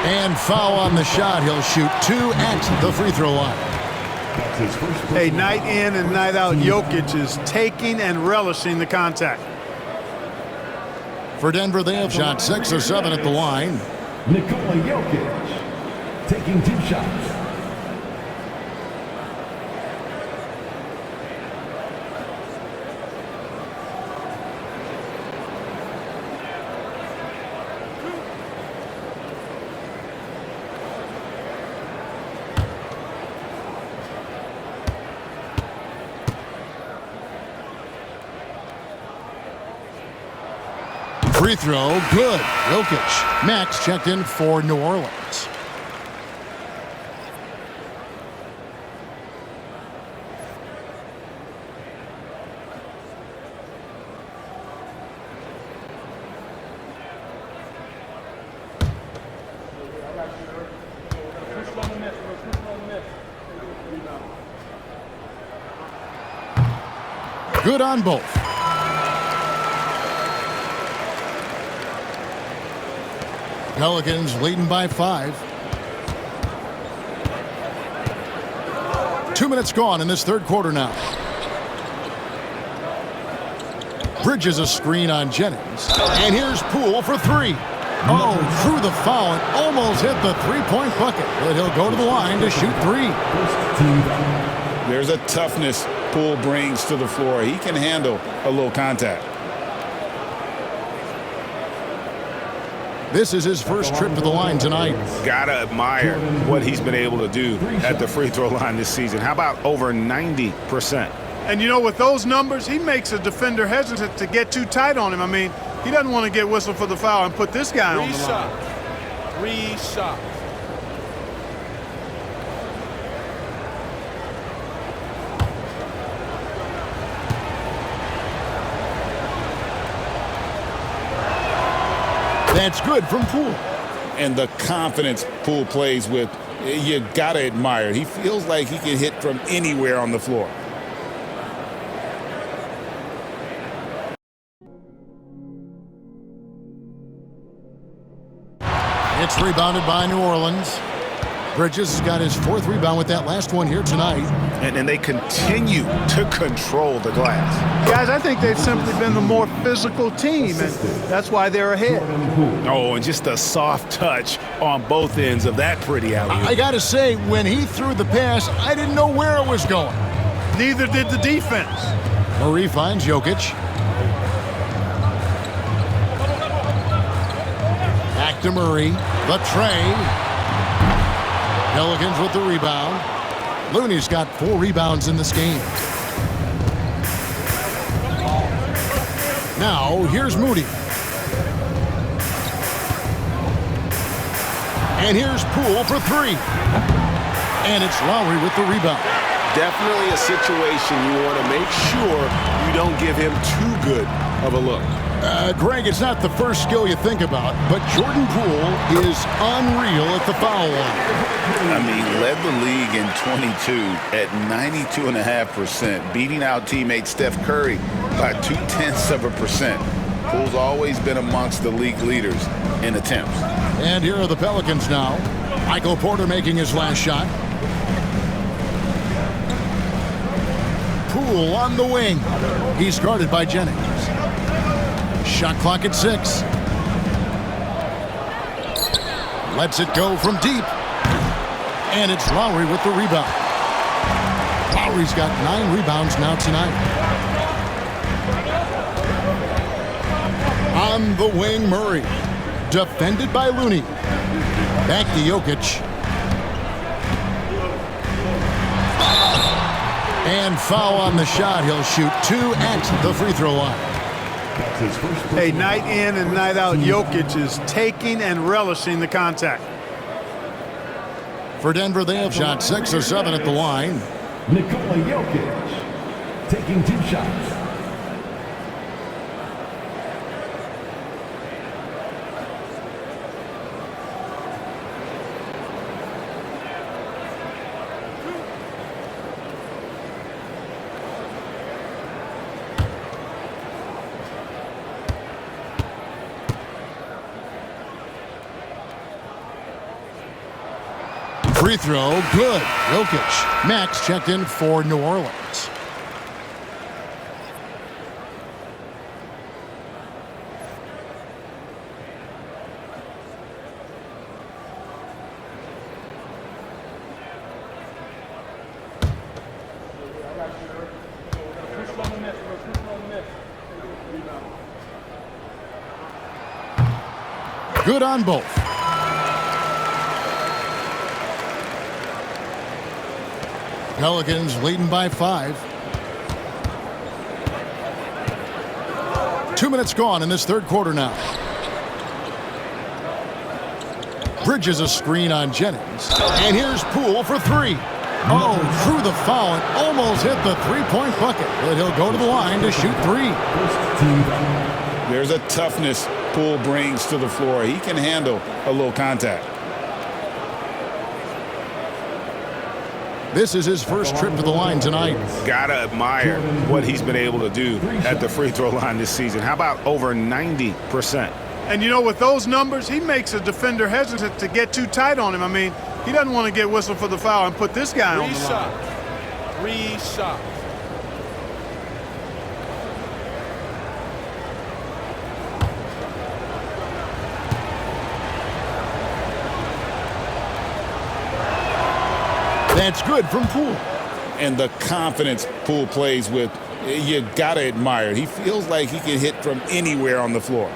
And foul on the shot. He'll shoot 2 at the free throw line. Hey, night in and night out, Jokic is taking and relishing the contact. For Denver, they have shot 6 or 7 at the line. Nikola Jokic taking 2 shots. Free throw, good. Jokic. Max checked in for New Orleans. Good on both. Pelicans leading by 5. 2 minutes gone in this third quarter now. Bridges a screen on Jennings. And here's Poole for 3. Oh, through the foul and almost hit the 3-point bucket. But he'll go to the line to shoot 3. There's a toughness Poole brings to the floor. He can handle a little contact. This is his first trip to the line tonight. Gotta admire what he's been able to do at the free throw line this season. How about over 90%? And you know, with those numbers, he makes a defender hesitant to get too tight on him. I mean, he doesn't want to get whistled for the foul and put this guy on the line. 3 shots. That's good from Poole. And the confidence Poole plays with, you gotta admire. He feels like he can hit from anywhere on the floor. It's rebounded by New Orleans. Bridges has got his 4th rebound with that last one here tonight. And they continue to control the glass. Guys, I think they've simply been the more physical team, and that's why they're ahead. Oh, and just a soft touch on both ends of that pretty alley-oop. I got to say, when he threw the pass, I didn't know where it was going. Neither did the defense. Murray finds Jokic. Back to Murray. The tray. Pelicans with the rebound. Looney's got 4 rebounds in this game. Now, here's Moody. And here's Poole for 3. And it's Lowry with the rebound. Definitely a situation you want to make sure you don't give him too good of a look. Greg, it's not the first skill you think about, but Jordan Poole is unreal at the foul line. I mean, led the league in 22 at 92.5%, beating out teammate Steph Curry by 0.2%. Poole's always been amongst the league leaders in attempts. And here are the Pelicans now. Michael Porter making his last shot. Poole on the wing. He's guarded by Jennings. Shot clock at 6. Lets it go from deep. And it's Lowry with the rebound. Lowry's got 9 rebounds now tonight. On the wing, Murray. Defended by Looney. Back to Jokic. And foul on the shot. He'll shoot 2 at the free throw line. Hey, night in and night out, Jokic is taking and relishing the contact. For Denver, they have shot 6 or 7 at the line. Nikola Jokic taking 2 shots. Free throw, good. Jokic. Max checked in for New Orleans. Good on both. Pelicans leading by 5. 2 minutes gone in this third quarter now. Bridges a screen on Jennings. And here's Poole for 3. Oh, through the foul and almost hit the 3-point bucket. But he'll go to the line to shoot 3. There's a toughness Poole brings to the floor. He can handle a little contact. This is his first trip to the line tonight. Gotta admire what he's been able to do at the free throw line this season. How about over 90%? And you know, with those numbers, he makes a defender hesitant to get too tight on him. I mean, he doesn't want to get whistled for the foul and put this guy on the line. Reset. That's good from Poole. And the confidence Poole plays with, you gotta admire it. He feels like he can hit from anywhere on the floor.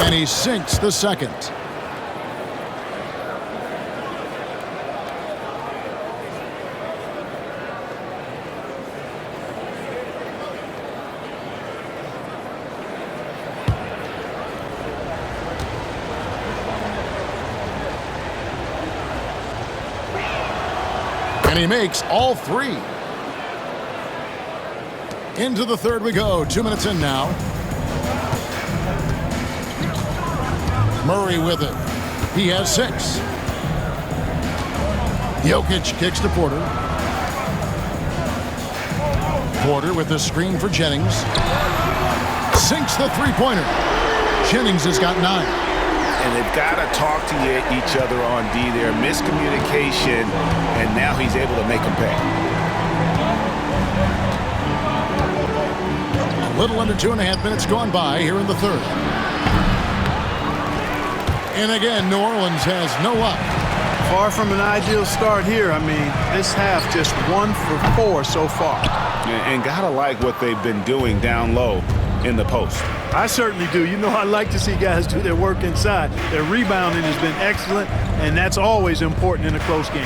And he sinks the second. And he makes all 3. Into the third we go. 2 minutes in now. Murray with it. He has 6. Jokic kicks to Porter. Porter with the screen for Jennings. Sinks the 3-pointer. Jennings has got 9. And they've got to talk to each other on D there. Miscommunication, and now he's able to make them pay. A little under 2.5 minutes gone by here in the third. And again, New Orleans has no luck. Far from an ideal start here. I mean, this half just 1 for 4 so far. And gotta like what they've been doing down low in the post. I certainly do. You know, I like to see guys do their work inside. Their rebounding has been excellent, and that's always important in a close game.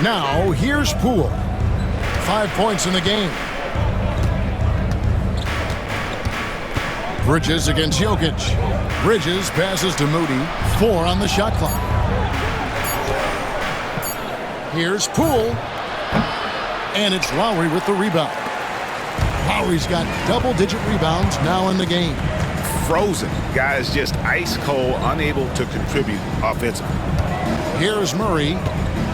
Now, here's Poole. 5 points in the game. Bridges against Jokic. Bridges passes to Moody. 4 on the shot clock. Here's Poole. And it's Lowry with the rebound. Lowry's got double-digit rebounds now in the game. Frozen. Guys just ice cold, unable to contribute offensively. Here's Murray.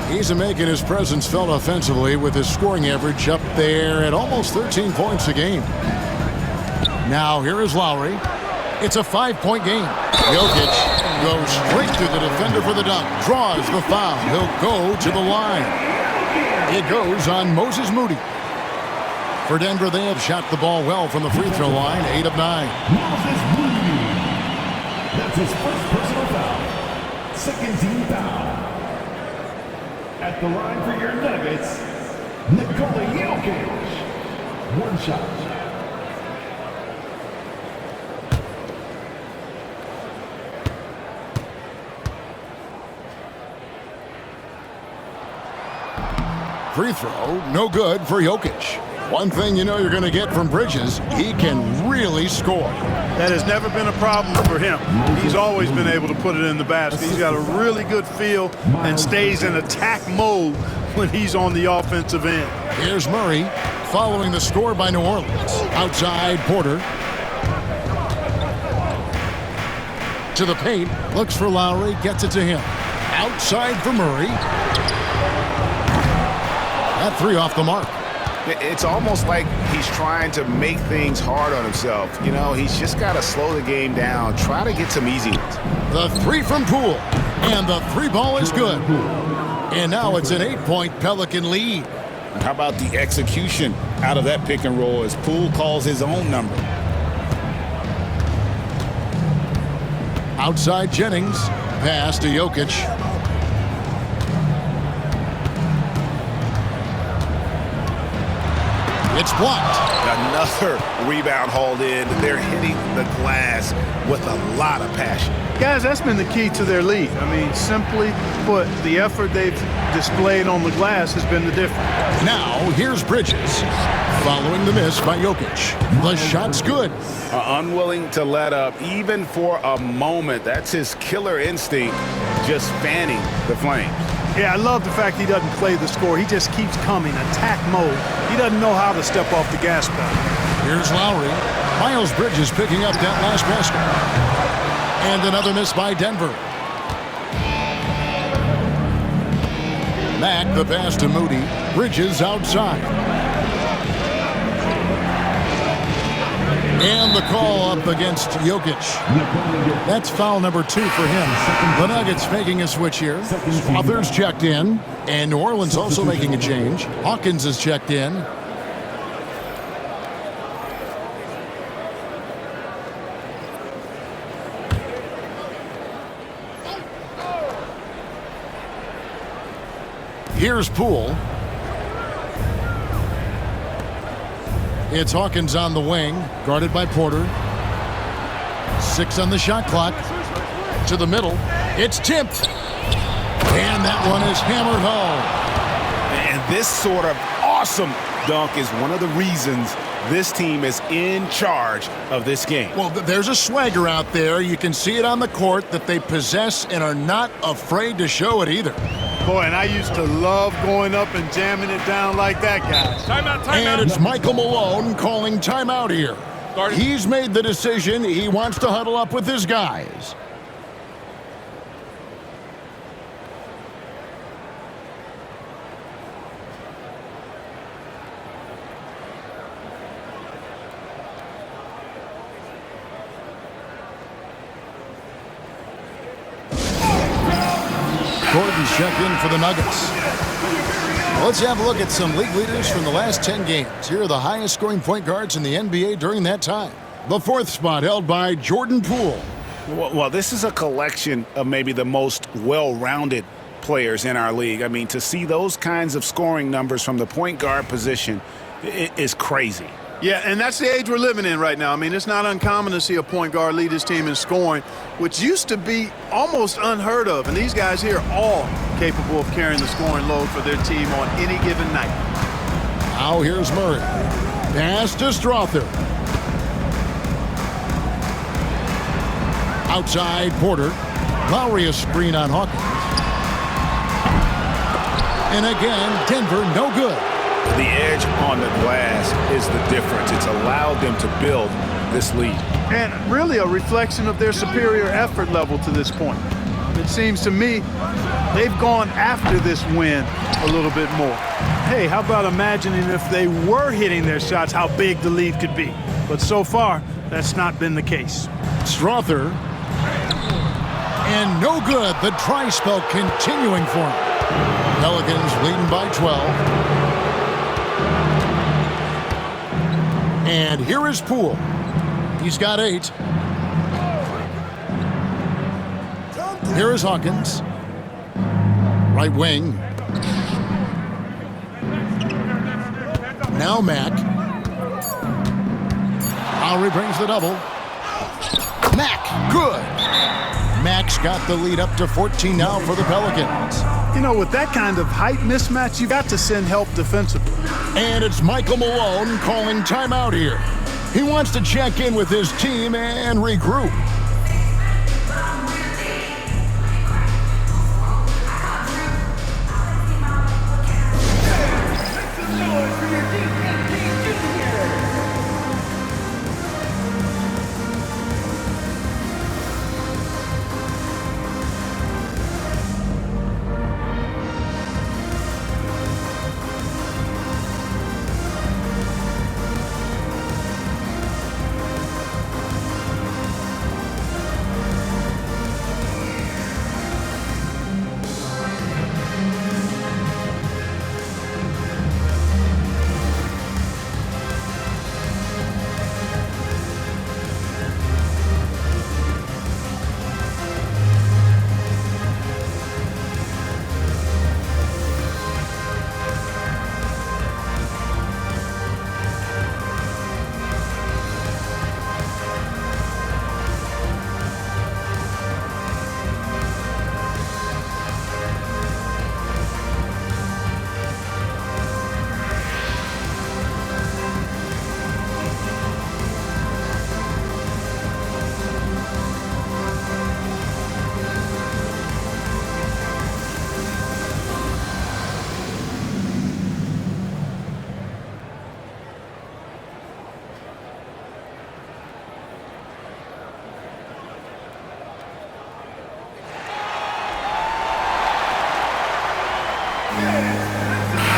He's making his presence felt offensively with his scoring average up there at almost 13 points a game. Now here is Lowry. It's a 5-point game. Jokic goes straight to the defender for the dunk. Draws the foul. He'll go to the line. It goes on Moses Moody. For Denver, they have shot the ball well from the free throw line. 8 of 9. Moses Moody. That's his first personal foul. Second team foul. At the line for your Nuggets, Nikola Jokic. 1 shot. Free throw, no good for Jokic. One thing you know you're going to get from Bridges, he can really score. That has never been a problem for him. He's always been able to put it in the basket. He's got a really good feel and stays in attack mode when he's on the offensive end. Here's Murray following the score by New Orleans. Outside Porter. To the paint, looks for Lowry, gets it to him. Outside for Murray. That 3 off the mark. It's almost like he's trying to make things hard on himself. You know, he's just got to slow the game down, try to get some easy ones. The 3 from Poole, and the 3 ball is good. And now it's an 8-point Pelican lead. How about the execution out of that pick and roll as Poole calls his own number? Outside Jennings, pass to Jokic. It's blocked. Another rebound hauled in. They're hitting the glass with a lot of passion. Guys, that's been the key to their lead. I mean, simply put, the effort they've displayed on the glass has been the difference. Now, here's Bridges. Following the miss by Jokic. The shot's good. Unwilling to let up, even for a moment. That's his killer instinct, just fanning the flames. Yeah, I love the fact he doesn't play the score. He just keeps coming, attack mode. He doesn't know how to step off the gas pedal. Here's Lowry. Miles Bridges picking up that last basket. And another miss by Denver. Mack, the pass to Moody. Bridges outside. And the call up against Jokic. That's foul number 2 for him. The Nuggets making a switch here. Others checked in. And New Orleans also making a change. Hawkins is checked in. Here's Poole. It's Hawkins on the wing, guarded by Porter. 6 on the shot clock. To the middle. It's tipped. And that one is hammered home. And this sort of awesome dunk is one of the reasons this team is in charge of this game. Well, there's a swagger out there. You can see it on the court that they possess and are not afraid to show it either. Boy, and I used to love going up and jamming it down like that, guys. Timeout, timeout. And it's Michael Malone calling timeout here. He's made the decision. He wants to huddle up with his guys. Gordon's checked in for the Nuggets. Let's have a look at some league leaders from the last 10 games. Here are the highest scoring point guards in the NBA during that time. The 4th spot held by Jordan Poole. Well, this is a collection of maybe the most well-rounded players in our league. I mean, to see those kinds of scoring numbers from the point guard position is crazy. Yeah, and that's the age we're living in right now. I mean, it's not uncommon to see a point guard lead his team in scoring, which used to be almost unheard of. And these guys here are all capable of carrying the scoring load for their team on any given night. Now here's Murray. Pass to Strother. Outside Porter. Lowry a screen on Hawkins. And again, Denver no good. The edge on the glass is the difference. It's allowed them to build this lead. And really a reflection of their superior effort level to this point. It seems to me they've gone after this win a little bit more. Hey, how about imagining if they were hitting their shots, how big the lead could be? But so far, that's not been the case. Strother. And no good. The dry spell continuing for him. Pelicans leading by 12. And here is Poole. He's got 8. Here is Hawkins. Right wing. Now Mack. Lowry brings the double. Mack, good. Mack's got the lead up to 14 now for the Pelicans. You know, with that kind of height mismatch, you've got to send help defensively. And it's Michael Malone calling timeout here. He wants to check in with his team and regroup.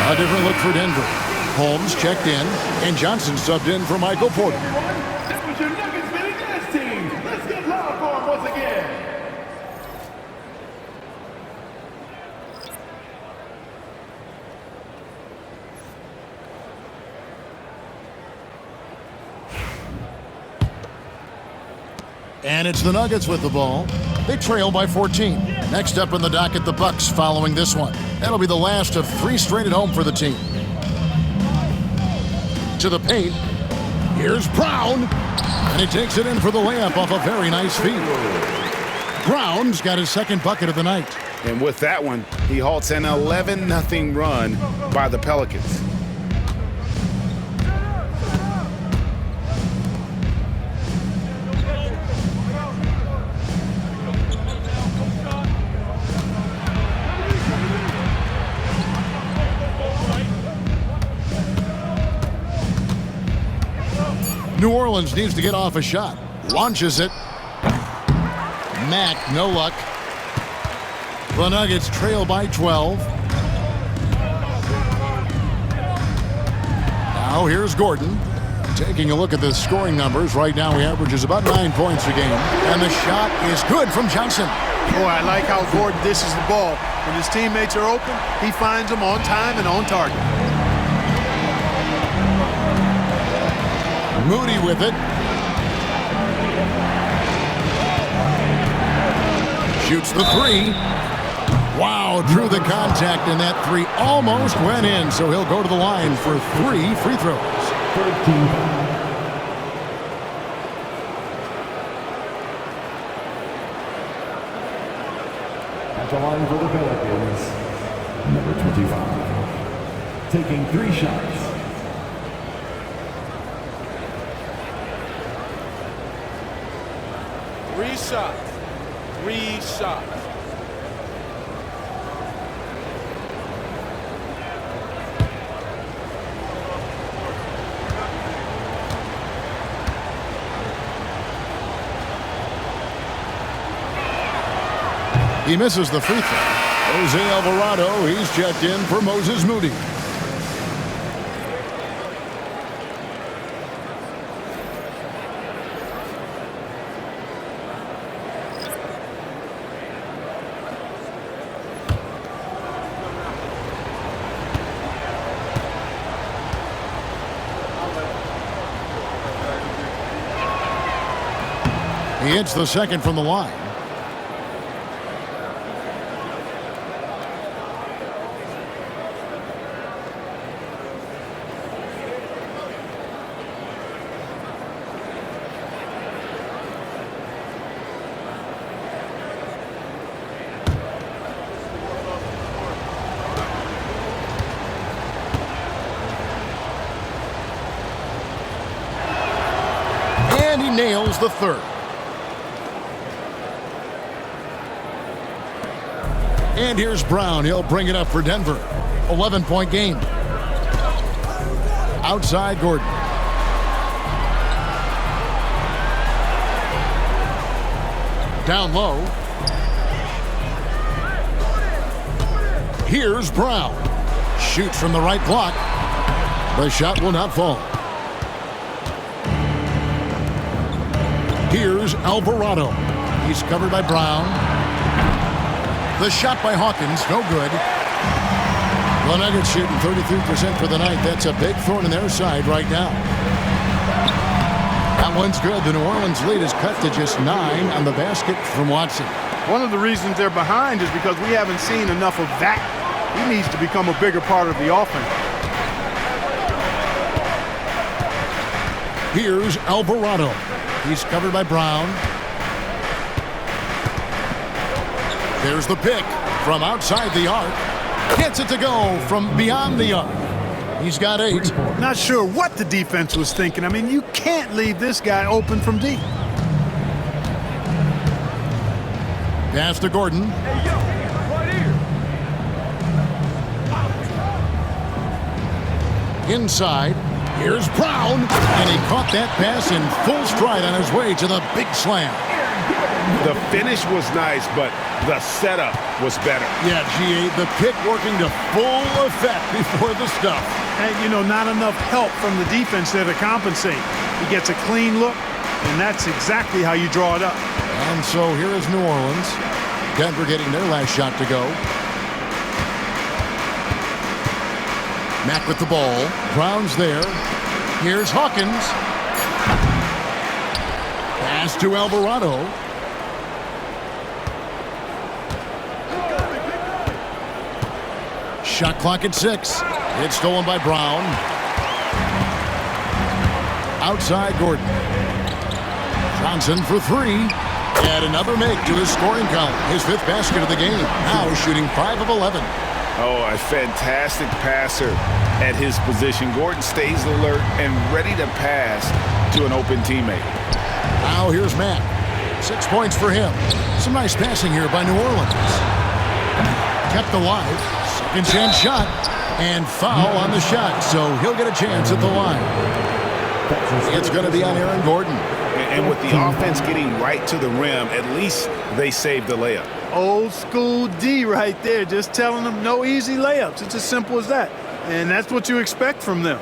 A different look for Denver. Holmes checked in, and Johnson subbed in for Michael Porter. That was your Nuggets winning this team. Let's get loud for him once again. And it's the Nuggets with the ball. They trail by 14. Next up in the docket, the Bucks following this one. That'll be the last of 3 straight at home for the team. To the paint. Here's Brown. And he takes it in for the layup off a very nice feed. Brown's got his second bucket of the night. And with that one, he halts an 11-0 run by the Pelicans. New Orleans needs to get off a shot. Launches it. Mack, no luck. The Nuggets trail by 12. Now here's Gordon. Taking a look at the scoring numbers. Right now he averages about 9 points a game. And the shot is good from Johnson. Boy, I like how Gordon dishes the ball. When his teammates are open, he finds them on time and on target. Moody with it. Shoots the 3. Wow, drew the contact, and that three almost went in, so he'll go to the line for 3 free throws. Third team foul. At the line for the Pelicans, number 25. Taking 3 shots. Three shots. He misses the free throw. Jose Alvarado, he's checked in for Moses Moody. He hits the second from the line. And he nails the third. And here's Brown. He'll bring it up for Denver. 11-point game. Outside Gordon. Down low. Here's Brown. Shoots from the right block. The shot will not fall. Here's Alvarado. He's covered by Brown. The shot by Hawkins, no good. The Nuggets shooting 33% for the night. That's a big thorn in their side right now. That one's good. The New Orleans lead is cut to just 9 on the basket from Watson. One of the reasons they're behind is because we haven't seen enough of that. He needs to become a bigger part of the offense. Here's Alvarado. He's covered by Brown. There's the pick from outside the arc. Gets it to go from beyond the arc. He's got 8. Not sure what the defense was thinking. I mean, you can't leave this guy open from deep. Pass to Gordon. Inside. Here's Brown. And he caught that pass in full stride on his way to the big slam. The finish was nice, but the setup was better. Yeah, G.A., the pick working to full effect before the stuff. And, you know, not enough help from the defense there to compensate. He gets a clean look, and that's exactly how you draw it up. And so here is New Orleans. Denver getting their last shot to go. Mack with the ball. Brown's there. Here's Hawkins. Pass to Alvarado. Shot clock at 6. It's stolen by Brown. Outside Gordon. Johnson for 3. And another make to his scoring column. His 5th basket of the game. Now shooting 5 of 11. Oh, a fantastic passer at his position. Gordon stays alert and ready to pass to an open teammate. Now here's Matt. 6 points for him. Some nice passing here by New Orleans. Kept alive. Second chance shot. And foul on the shot. So he'll get a chance at the line. It's going to be on Aaron Gordon. And with the offense getting right to the rim, at least they saved the layup. Old school D right there, just telling them no easy layups. It's as simple as that. And that's what you expect from them.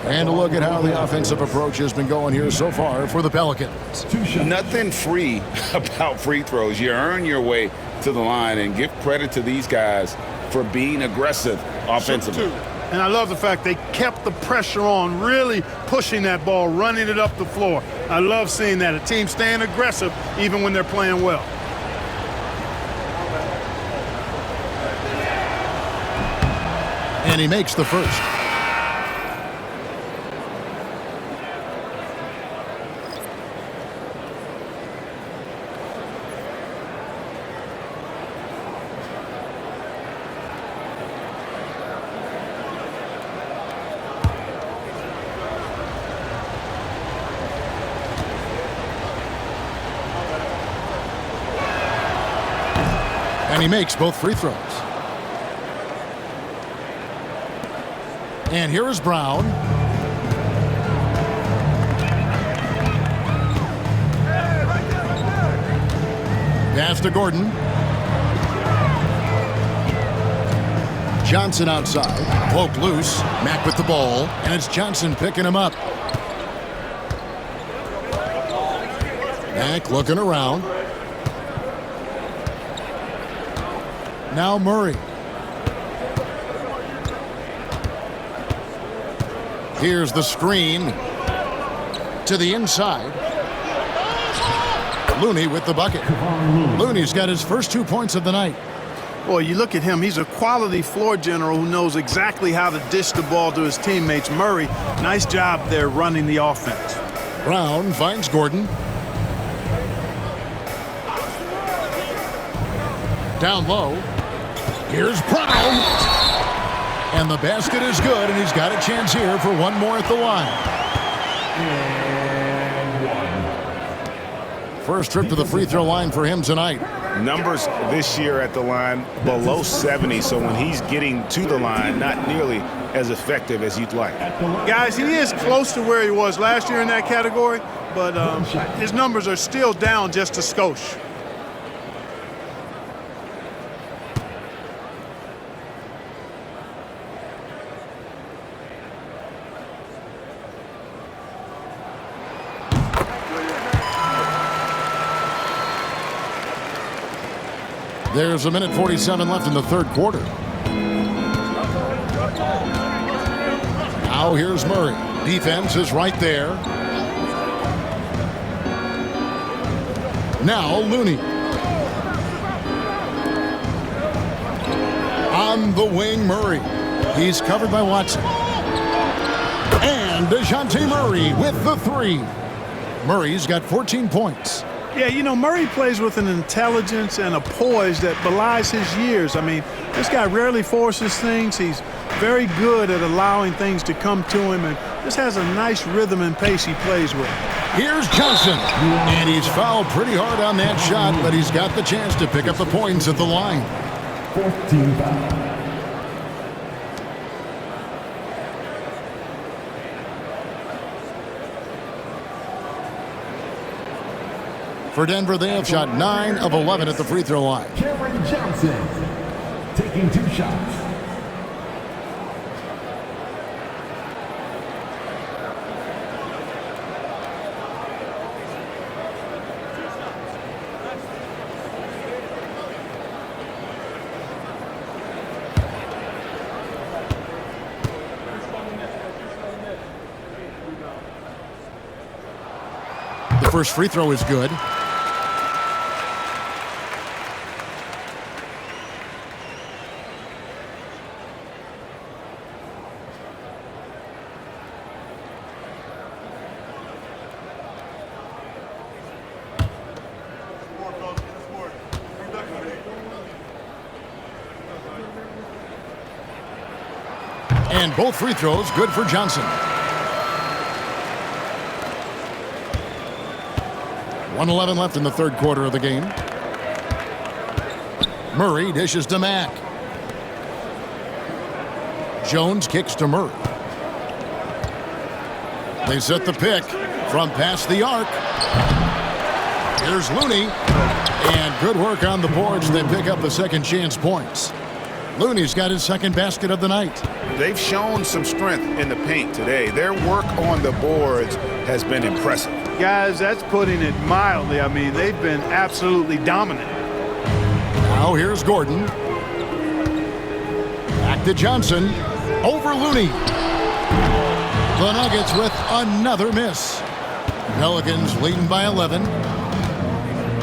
And a look at how the offensive approach has been going here so far for the Pelicans. Nothing free about free throws. You earn your way to the line, and give credit to these guys for being aggressive offensively. And I love the fact they kept the pressure on, really pushing that ball, running it up the floor. I love seeing that. A team staying aggressive even when they're playing well. And he makes the first. And he makes both free throws. And here is Brown. Pass to Gordon. Johnson outside. Poke loose. Mack with the ball. And it's Johnson picking him up. Mack looking around. Now Murray. Here's the screen to the inside. Looney with the bucket. Looney's got his first 2 points of the night. Boy, you look at him. He's a quality floor general who knows exactly how to dish the ball to his teammates. Murray, nice job there running the offense. Brown finds Gordon. Down low. Here's Brown. And the basket is good, and he's got a chance here for one more at the line. First trip to the free throw line for him tonight. Numbers this year at the line below 70, so when he's getting to the line, not nearly as effective as you'd like. Guys, he is close to where he was last year in that category, but his numbers are still down just a skosh. There's 1:47 left in the third quarter. Now here's Murray. Defense is right there. Now Looney. On the wing, Murray. He's covered by Watson. And DeJounte Murray with the three. Murray's got 14 points. Yeah, you know, Murray plays with an intelligence and a poise that belies his years. I mean, this guy rarely forces things. He's very good at allowing things to come to him, and just has a nice rhythm and pace he plays with. Here's Johnson, and he's fouled pretty hard on that shot, but he's got the chance to pick up the points at the line. 14 foul. For Denver, they have shot 9 of 11 at the free throw line. Cameron Johnson taking 2 shots. The first free throw is good. And both free throws good for Johnson. 1:11 left in the third quarter of the game. Murray dishes to Mack. Jones kicks to Murray. They set the pick from past the arc. Here's Looney. And good work on the boards. They pick up the second chance points. Looney's got his second basket of the night. They've shown some strength in the paint today. Their work on the boards has been impressive. Guys, that's putting it mildly. I mean, they've been absolutely dominant. Now here's Gordon. Back to Johnson. Over Looney. The Nuggets with another miss. Pelicans leading by 11.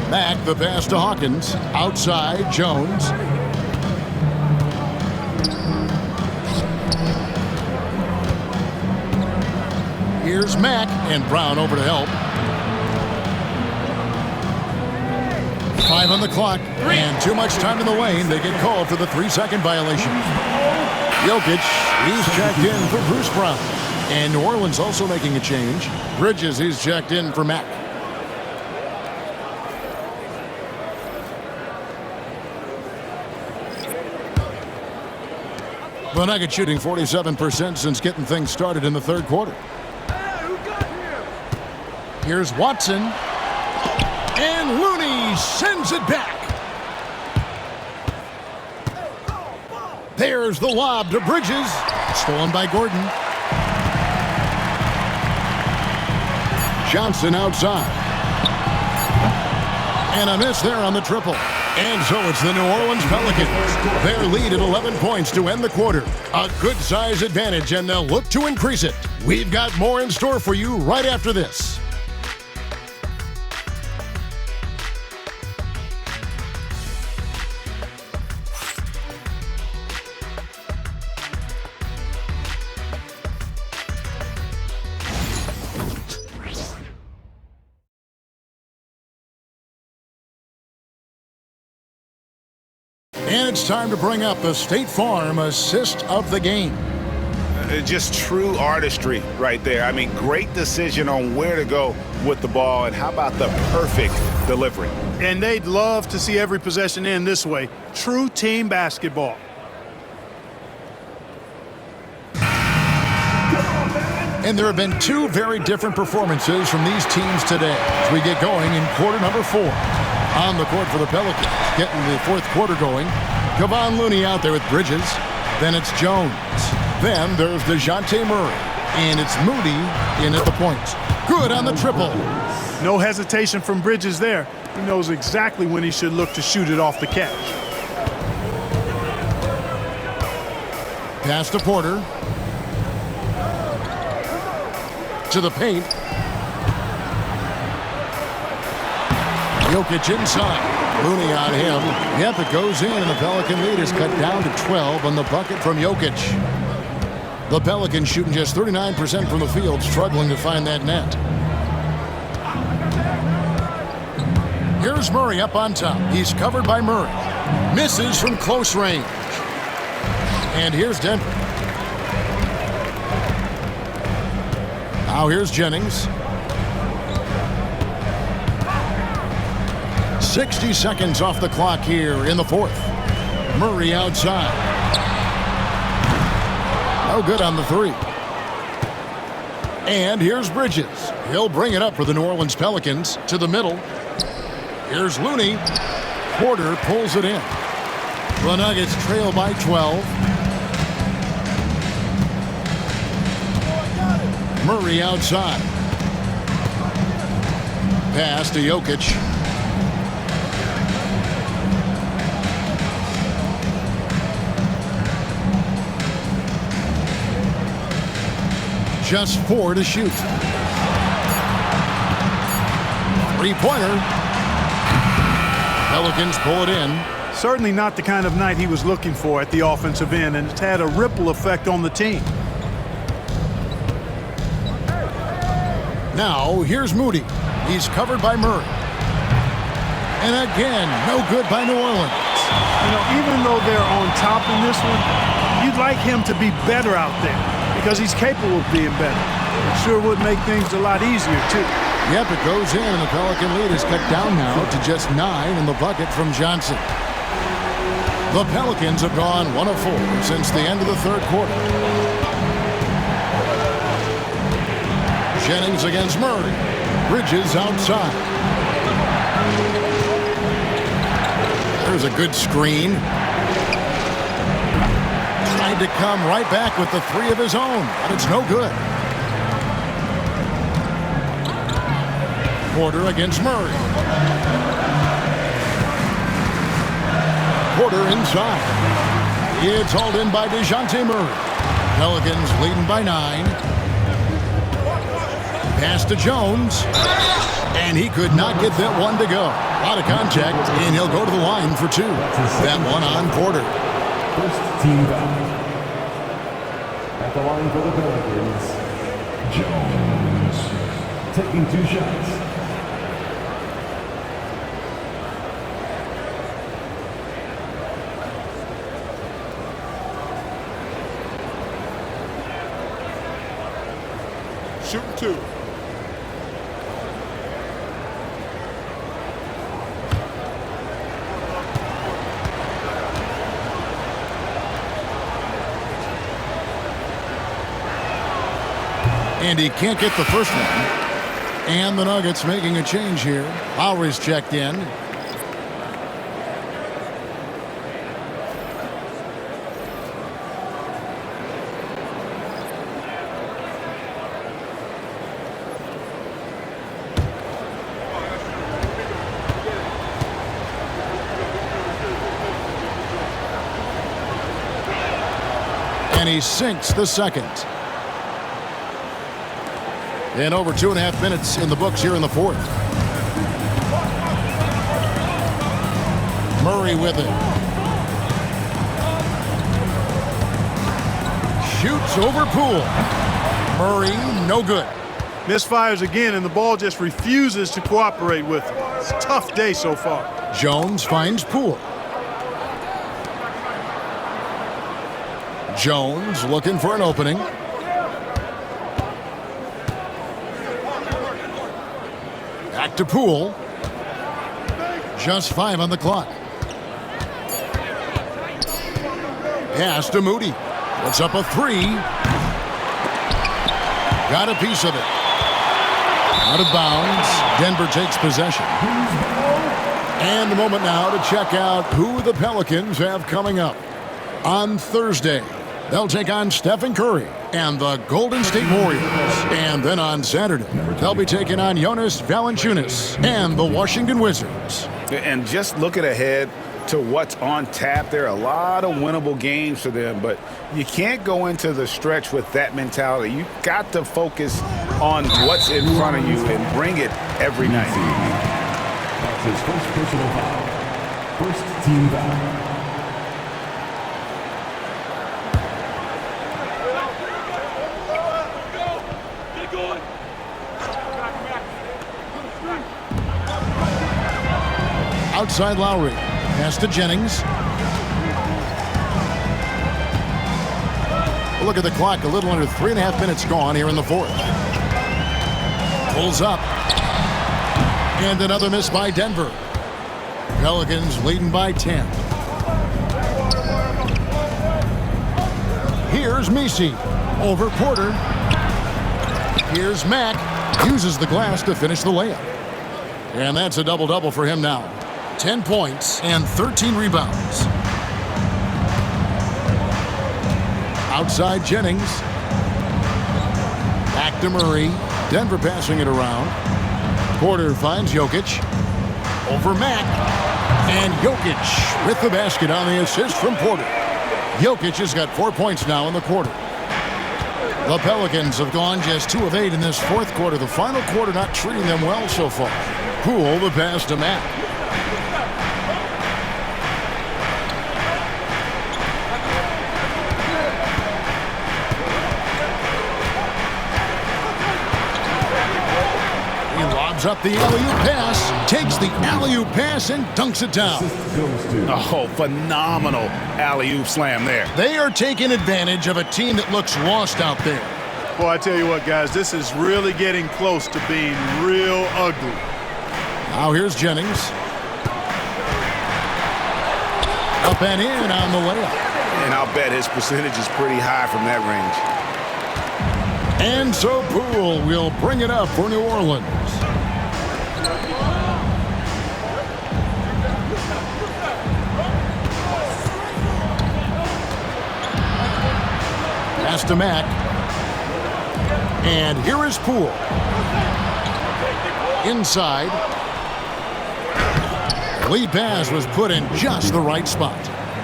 Back the pass to Hawkins. Outside, Jones. Here's Mack, and Brown over to help. 5 on the clock, and too much time in the lane. They get called for the 3-second violation. Jokic, he's checked in for Bruce Brown. And New Orleans also making a change. Bridges, he's checked in for Mack. The Nuggets shooting 47% since getting things started in the third quarter. Here's Watson. And Looney sends it back. There's the lob to Bridges. Stolen by Gordon. Johnson outside. And a miss there on the triple. And so it's the New Orleans Pelicans. Their lead at 11 points to end the quarter. A good size advantage, and they'll look to increase it. We've got more in store for you right after this. And it's time to bring up the State Farm assist of the game. Just true artistry right there. I mean, great decision on where to go with the ball, and how about the perfect delivery? And they'd love to see every possession end this way. True team basketball. And there have been two very different performances from these teams today as we get going in quarter number 4. On the court for the Pelicans, getting the fourth quarter going. Kevon Looney out there with Bridges. Then it's Jones. Then there's DeJounte Murray. And it's Moody in at the point. Good on the triple. No hesitation from Bridges there. He knows exactly when he should look to shoot it off the catch. Pass to Porter. To the paint. Jokic inside. Looney on him. Yep, it goes in, and the Pelican lead is cut down to 12 on the bucket from Jokic. The Pelicans shooting just 39% from the field, struggling to find that net. Here's Murray up on top. He's covered by Murray. Misses from close range. And here's Denver. Now here's Jennings. 60 seconds off the clock here in the fourth. Murray outside. No good on the three. And here's Bridges. He'll bring it up for the New Orleans Pelicans to the middle. Here's Looney. Porter pulls it in. The Nuggets trail by 12. Murray outside. Pass to Jokic. Just 4 to shoot. Three-pointer. Pelicans pull it in. Certainly not the kind of night he was looking for at the offensive end, and it's had a ripple effect on the team. Now, here's Moody. He's covered by Murray. And again, no good by New Orleans. You know, even though they're on top in this one, you'd like him to be better out there because he's capable of being better. Sure would make things a lot easier, too. Yep, it goes in, and the Pelican lead is cut down now to just 9 in the bucket from Johnson. The Pelicans have gone 1 of 4 since the end of the third quarter. Jennings against Murray. Bridges outside. There's a good screen. Tried to come right back with the 3 of his own, but it's no good. Porter against Murray. Porter inside. It's hauled in by DeJounte Murray. Pelicans leading by 9. Pass to Jones. And he could not get that one to go. A lot of contact, and he'll go to the line for 2. That one on Porter. First team foul. At the line for the Pelicans, Jones, taking 2 shots. Shooting 2. And he can't get the first one. And the Nuggets making a change here. Lowry's checked in. And he sinks the second. And over 2.5 minutes in the books here in the fourth. Murray with it. Shoots over Poole. Murray, no good. Misfires again, and the ball just refuses to cooperate with him. It's a tough day so far. Jones finds Poole. Jones looking for an opening. Back to Poole. Just 5 on the clock. Pass to Moody. Puts up a 3. Got a piece of it. Out of bounds. Denver takes possession. And the moment now to check out who the Pelicans have coming up. On Thursday, they'll take on Stephen Curry and the Golden State Warriors. And then on Saturday, they'll be taking on Jonas Valanciunas and the Washington Wizards. And just looking ahead to what's on tap, there are a lot of winnable games for them, but you can't go into the stretch with that mentality. You've got to focus on what's in front of you and bring it every night. That's his first personal foul. First team foul. Outside Lowry. Pass to Jennings. Look at the clock. A little under 3.5 minutes gone here in the fourth. Pulls up. And another miss by Denver. Pelicans leading by 10. Here's Messi. Over Porter. Here's Mack. Uses the glass to finish the layup. And that's a double-double for him now. 10 points and 13 rebounds. Outside Jennings. Back to Murray. Denver passing it around. Porter finds Jokic. Over Mack. And Jokic with the basket on the assist from Porter. Jokic has got 4 points now in the quarter. The Pelicans have gone just 2 of 8 in this fourth quarter. The final quarter not treating them well so far. Poole the pass to Mack. Up the alley-oop pass, takes the alley-oop pass and dunks it down. Oh, phenomenal alley-oop slam there. They are taking advantage of a team that looks lost out there. Boy, I tell you what, guys, this is really getting close to being real ugly. Now here's Jennings. Up and in on the layup. And I'll bet his percentage is pretty high from that range. And so Poole will bring it up for New Orleans. Pass to Mack. And here is Poole. Inside. Lead pass was put in just the right spot.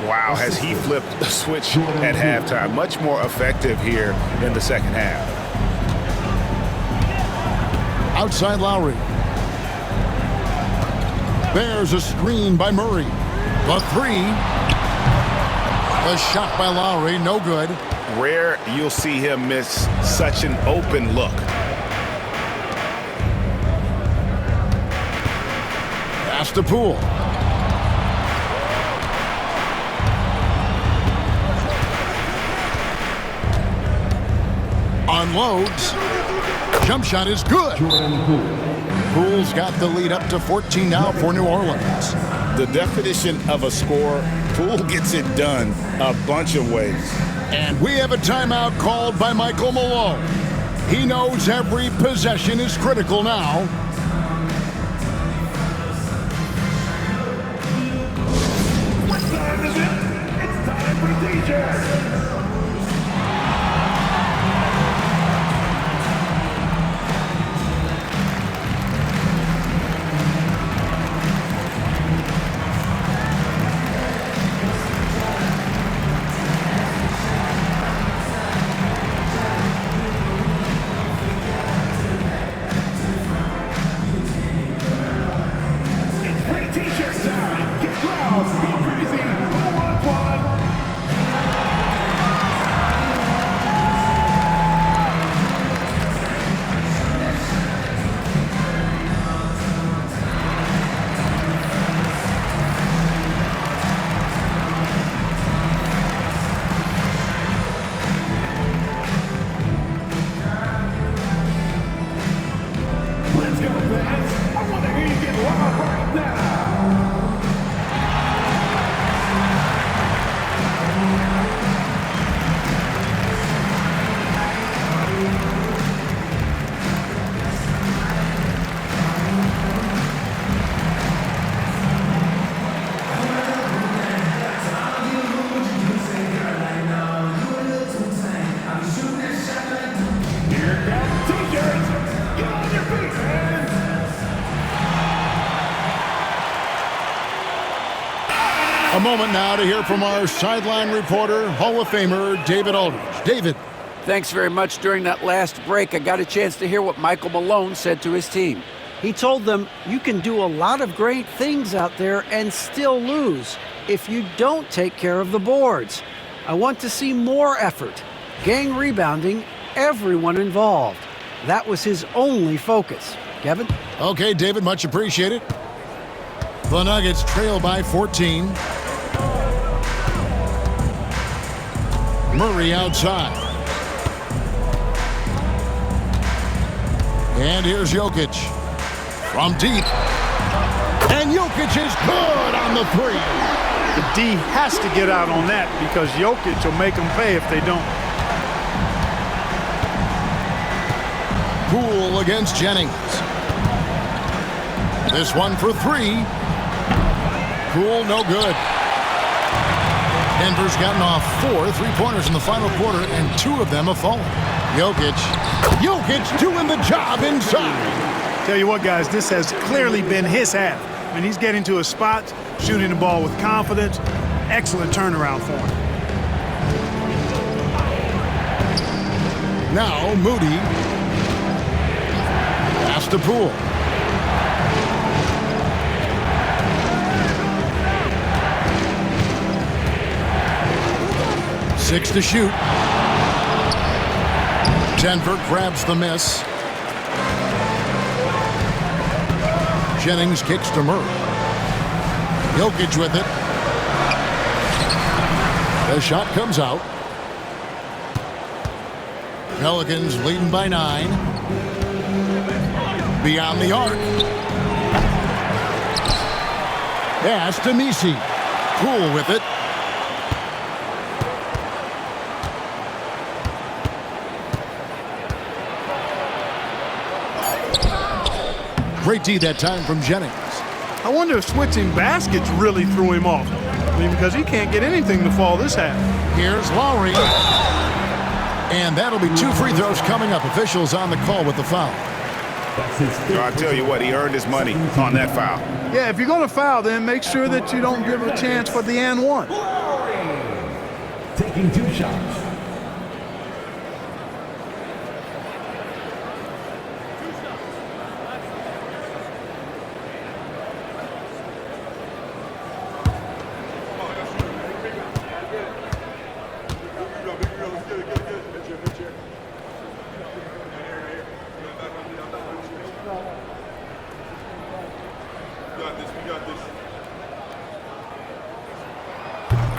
Wow, has he flipped the switch at halftime. Much more effective here in the second half. Outside Lowry. There's a screen by Murray. The 3. The shot by Lowry, no good. rare you'll see him miss such an open look. Pass to Poole. Unloads. Jump shot is good. Poole's got the lead up to 14 now for New Orleans. The definition of a score, Poole gets it done a bunch of ways. And we have a timeout called by Michael Malone. He knows every possession is critical now. What time is it? It's time for DJ. A moment now to hear from our sideline reporter, Hall of Famer David Aldridge. David. Thanks very much. During that last break, I got a chance to hear what Michael Malone said to his team. He told them, you can do a lot of great things out there and still lose if you don't take care of the boards. I want to see more effort, gang rebounding, everyone involved. That was his only focus. Kevin? Okay, David, much appreciated. The Nuggets trail by 14. Murray outside. And here's Jokic from deep. And Jokic is good on the three. The D has to get out on that because Jokic will make them pay if they don't. Poole against Jennings. This one for three. Poole, no good. Denver's gotten off 4 3-pointers in the final quarter, and 2 of them have fallen. Jokic doing the job inside. Tell you what, guys, this has clearly been his half. I mean, he's getting to a spot, shooting the ball with confidence. Excellent turnaround for him. Now Moody. Pass to Poole. Six to shoot. Denver grabs the miss. Jennings kicks to Murray. Jokic with it. The shot comes out. Pelicans leading by 9. Beyond the arc. Pass to Messi. Poole with it. Great D that time from Jennings. I wonder if switching baskets really threw him off. I mean, because he can't get anything to fall this half. Here's Lowry. And that'll be 2 free throws coming up. Officials on the call with the foul. I'll tell you what, he earned his money on that foul. Yeah, if you're going to foul, then make sure that you don't give a chance for the and one. Taking 2 shots.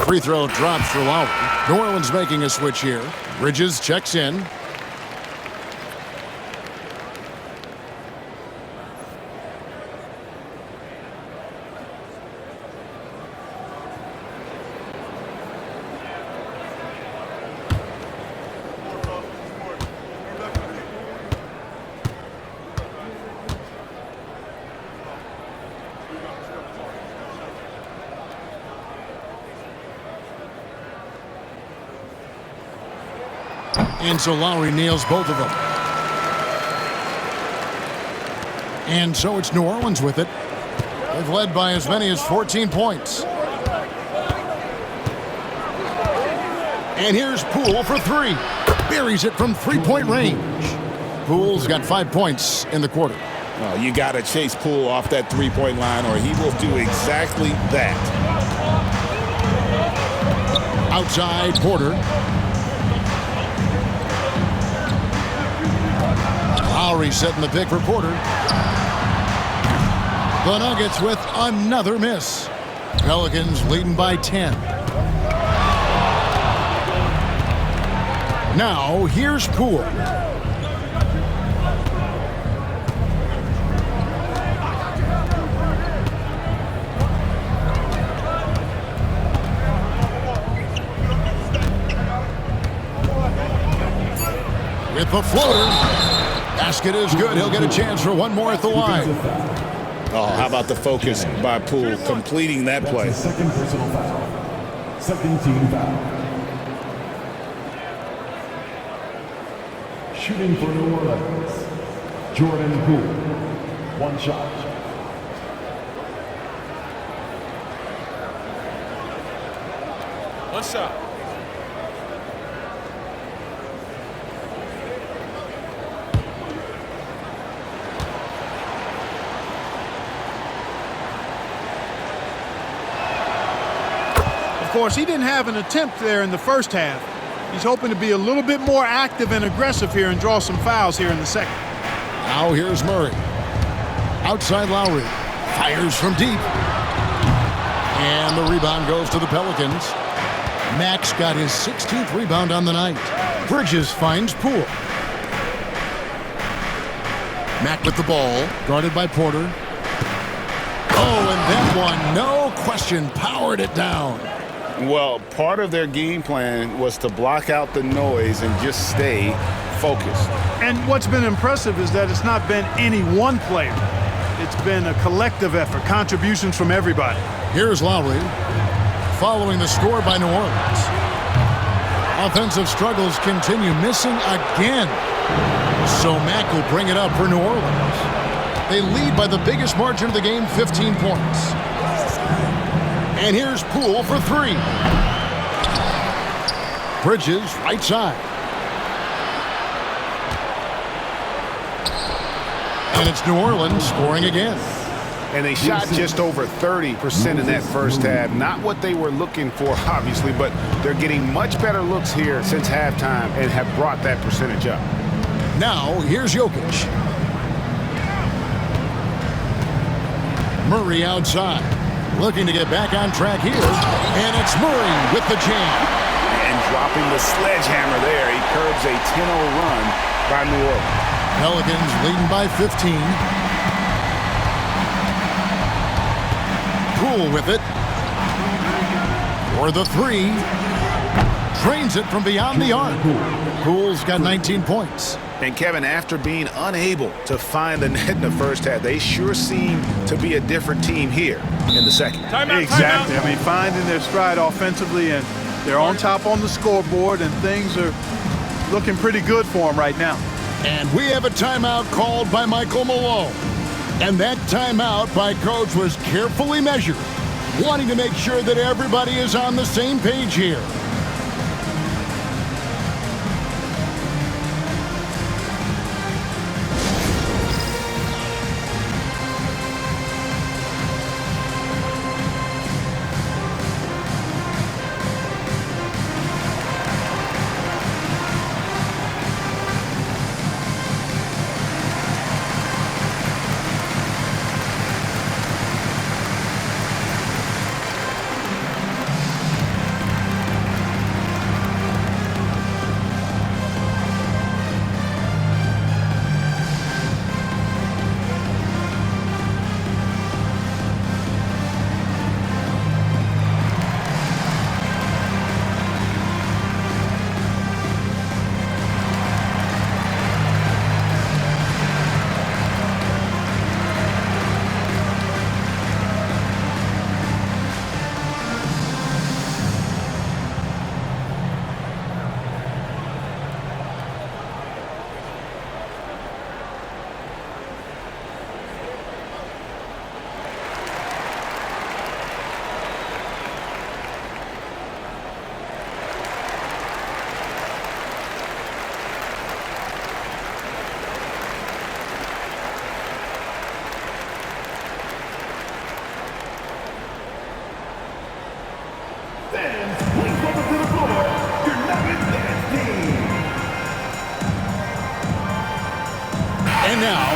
Free throw drops for Lowry. New Orleans making a switch here. Bridges checks in. And so Lowry nails both of them. And so it's New Orleans with it. They've led by as many as 14 points. And here's Poole for three. Buries it from three-point range. Poole's got 5 points in the quarter. Oh, you got to chase Poole off that three-point line or he will do exactly that. Outside Porter. Lowry setting the pick for Porter. The Nuggets with another miss. Pelicans leading by 10. Now here's Poole. With the floater. Basket is good. He'll get a chance for one more at the line. Oh, how about the focus by Poole completing that play? Second personal foul. Second team foul. Shooting for New Orleans, Jordan Poole. One shot. One shot. Of course, he didn't have an attempt there in the first half. He's hoping to be a little bit more active and aggressive here and draw some fouls here in the second. Now here's Murray. Outside Lowry. Fires from deep. And the rebound goes to the Pelicans. Max got his 16th rebound on the night. Bridges finds Poole. Mack with the ball. Guarded by Porter. Oh, and that one, no question, powered it down. Well, part of their game plan was to block out the noise and just stay focused. And what's been impressive is that it's not been any one player. It's been a collective effort, contributions from everybody. Here's Lowry, following the score by New Orleans. Offensive struggles continue, missing again. So Mack will bring it up for New Orleans. They lead by the biggest margin of the game, 15 points. And here's Poole for three. Bridges, right side. And it's New Orleans scoring again. And they shot just over 30% in that first half. Not what they were looking for, obviously, but they're getting much better looks here since halftime and have brought that percentage up. Now, here's Jokic. Murray outside. Looking to get back on track here. And it's Murray with the jam. And dropping the sledgehammer there. He curbs a 10-0 run by New Orleans. Pelicans leading by 15. Poole with it. For the three. Drains it from beyond the arc. Poole's got 19 points. And Kevin, after being unable to find the net in the first half, they sure seem to be a different team here in the second. Exactly. I mean, finding their stride offensively, and they're on top on the scoreboard, and things are looking pretty good for them right now. And we have a timeout called by Michael Malone. And that timeout by Coach was carefully measured, wanting to make sure that everybody is on the same page here.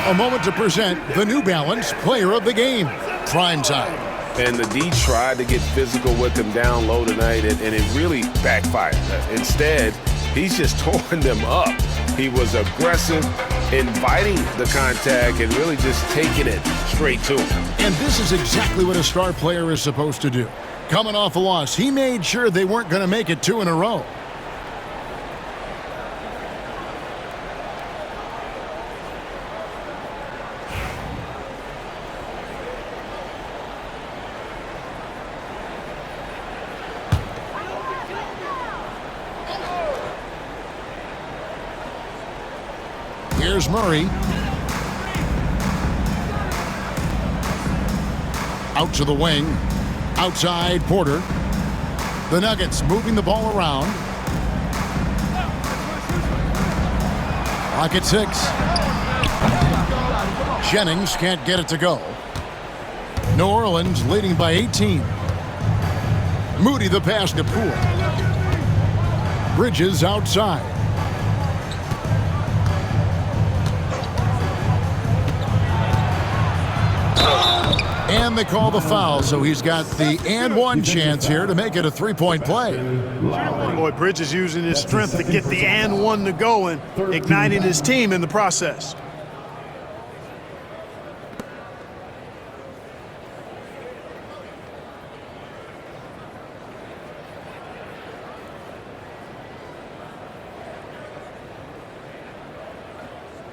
A moment to present the New Balance Player of the Game, Prime Time. And the D tried to get physical with him down low tonight, and it really backfired. Instead, he's just tore them up. He was aggressive, inviting the contact, and really just taking it straight to him. And this is exactly what a star player is supposed to do. Coming off a loss, he made sure they weren't going to make it 2 in a row. Here's Murray. Out to the wing. Outside Porter. The Nuggets moving the ball around. Clock at 6. Jennings can't get it to go. New Orleans leading by 18. Moody the pass to Poole. Bridges outside. And they call the foul, so he's got the and one chance here to make it a three-point play. Boy, Bridges using his strength to get the and one to go and igniting his team in the process.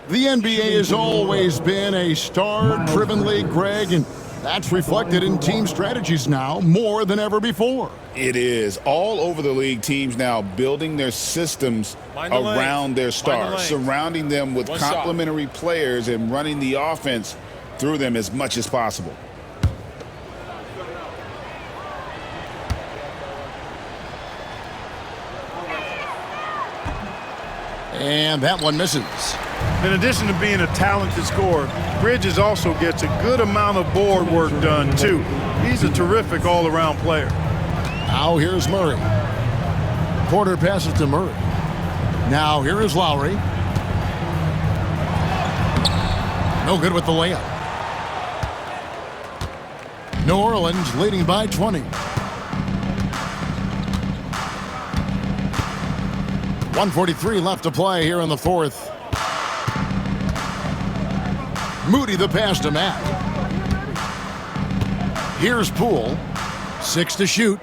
The NBA has always been a star-driven league, Greg, and that's reflected in team strategies now more than ever before. It is. All over the league, teams now building their systems around their stars, surrounding them with complementary players and running the offense through them as much as possible. And that one misses. In addition to being a talented scorer, Bridges also gets a good amount of board work done, too. He's a terrific all-around player. Now here's Murray. Porter passes to Murray. Now here is Lowry. No good with the layup. New Orleans leading by 20. 1:43 left to play here in the fourth. Moody the pass to Matt. Here's Poole. 6 to shoot.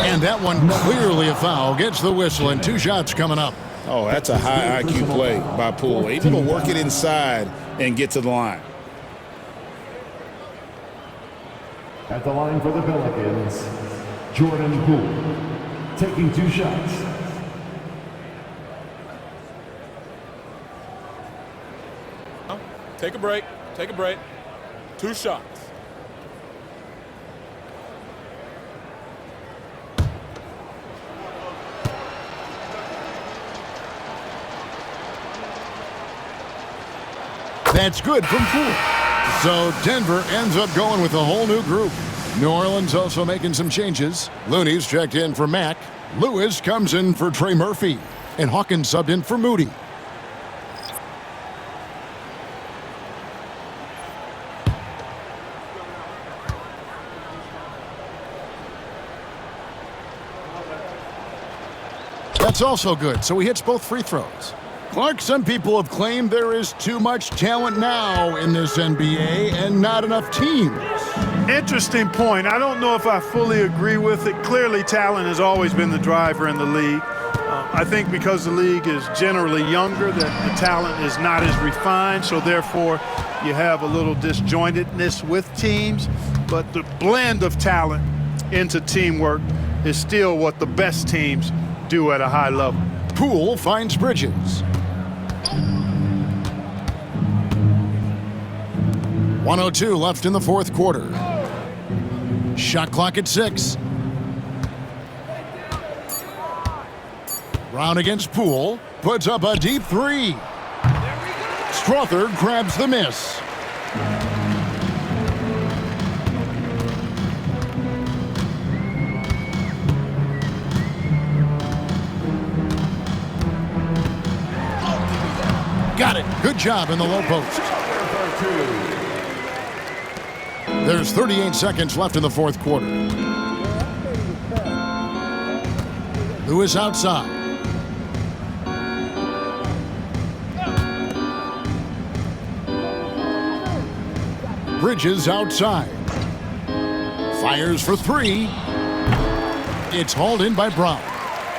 And that one clearly a foul. Gets the whistle and 2 shots coming up. Oh, that's a high IQ play by Poole. Able to work it inside and get to the line. At the line for the Pelicans, Jordan Poole, taking 2 shots. Take a break. Take a break. 2 shots. That's good from Poole. So Denver ends up going with a whole new group. New Orleans also making some changes. Looney's checked in for Mack. Lewis comes in for Trey Murphy. And Hawkins subbed in for Moody. That's also good, so he hits both free throws. Clark, some people have claimed there is too much talent now in this NBA and not enough teams. Interesting point. I don't know if I fully agree with it. Clearly, talent has always been the driver in the league. I think because the league is generally younger, that the talent is not as refined, so therefore you have a little disjointedness with teams. But the blend of talent into teamwork is still what the best teams do at a high level. Poole finds Bridges. 1:02 left in the fourth quarter. Shot clock at 6. Brown against Poole. Puts up a deep 3. Strother grabs the miss. Got it. Good job in the low post. There's 38 seconds left in the fourth quarter. Lewis outside. Bridges outside. Fires for three. It's hauled in by Brown.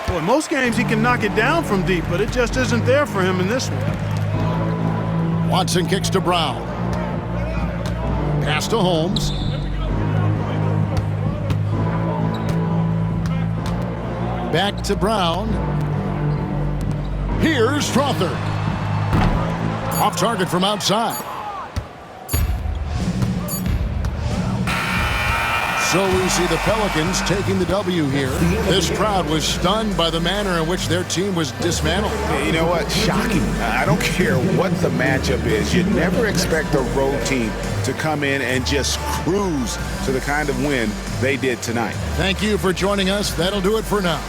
Well, in most games he can knock it down from deep, but it just isn't there for him in this one. Watson kicks to Brown. Pass to Holmes. Back to Brown. Here's Strother. Off target from outside. So we see the Pelicans taking the W here. This crowd was stunned by the manner in which their team was dismantled. You know what? Shocking. I don't care what the matchup is. You never expect a road team to come in and just cruise to the kind of win they did tonight. Thank you for joining us. That'll do it for now.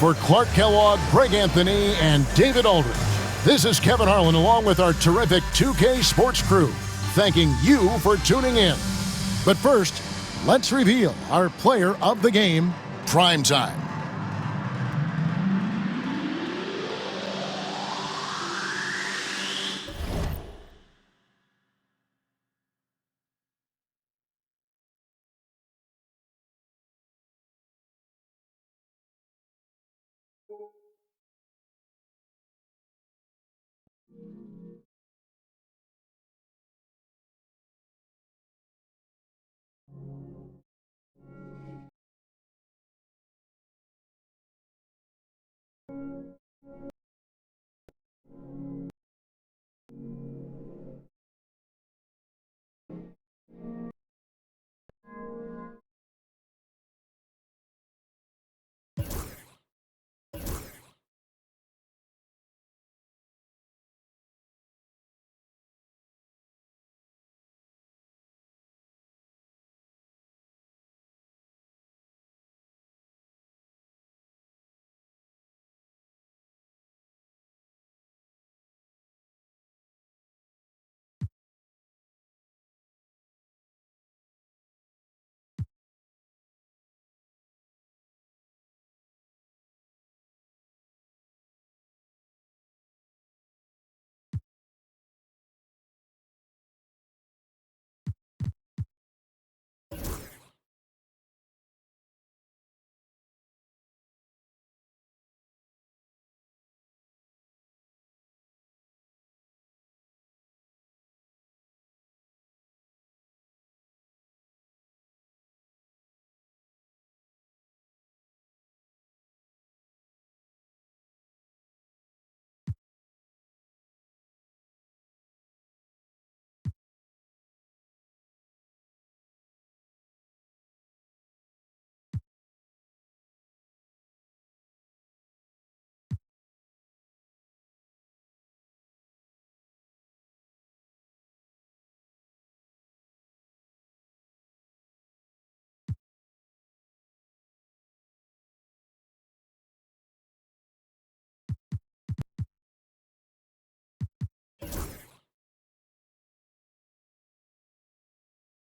For Clark Kellogg, Greg Anthony, and David Aldridge, this is Kevin Harlan along with our terrific 2K Sports crew, thanking you for tuning in. But first, let's reveal our player of the game, Primetime.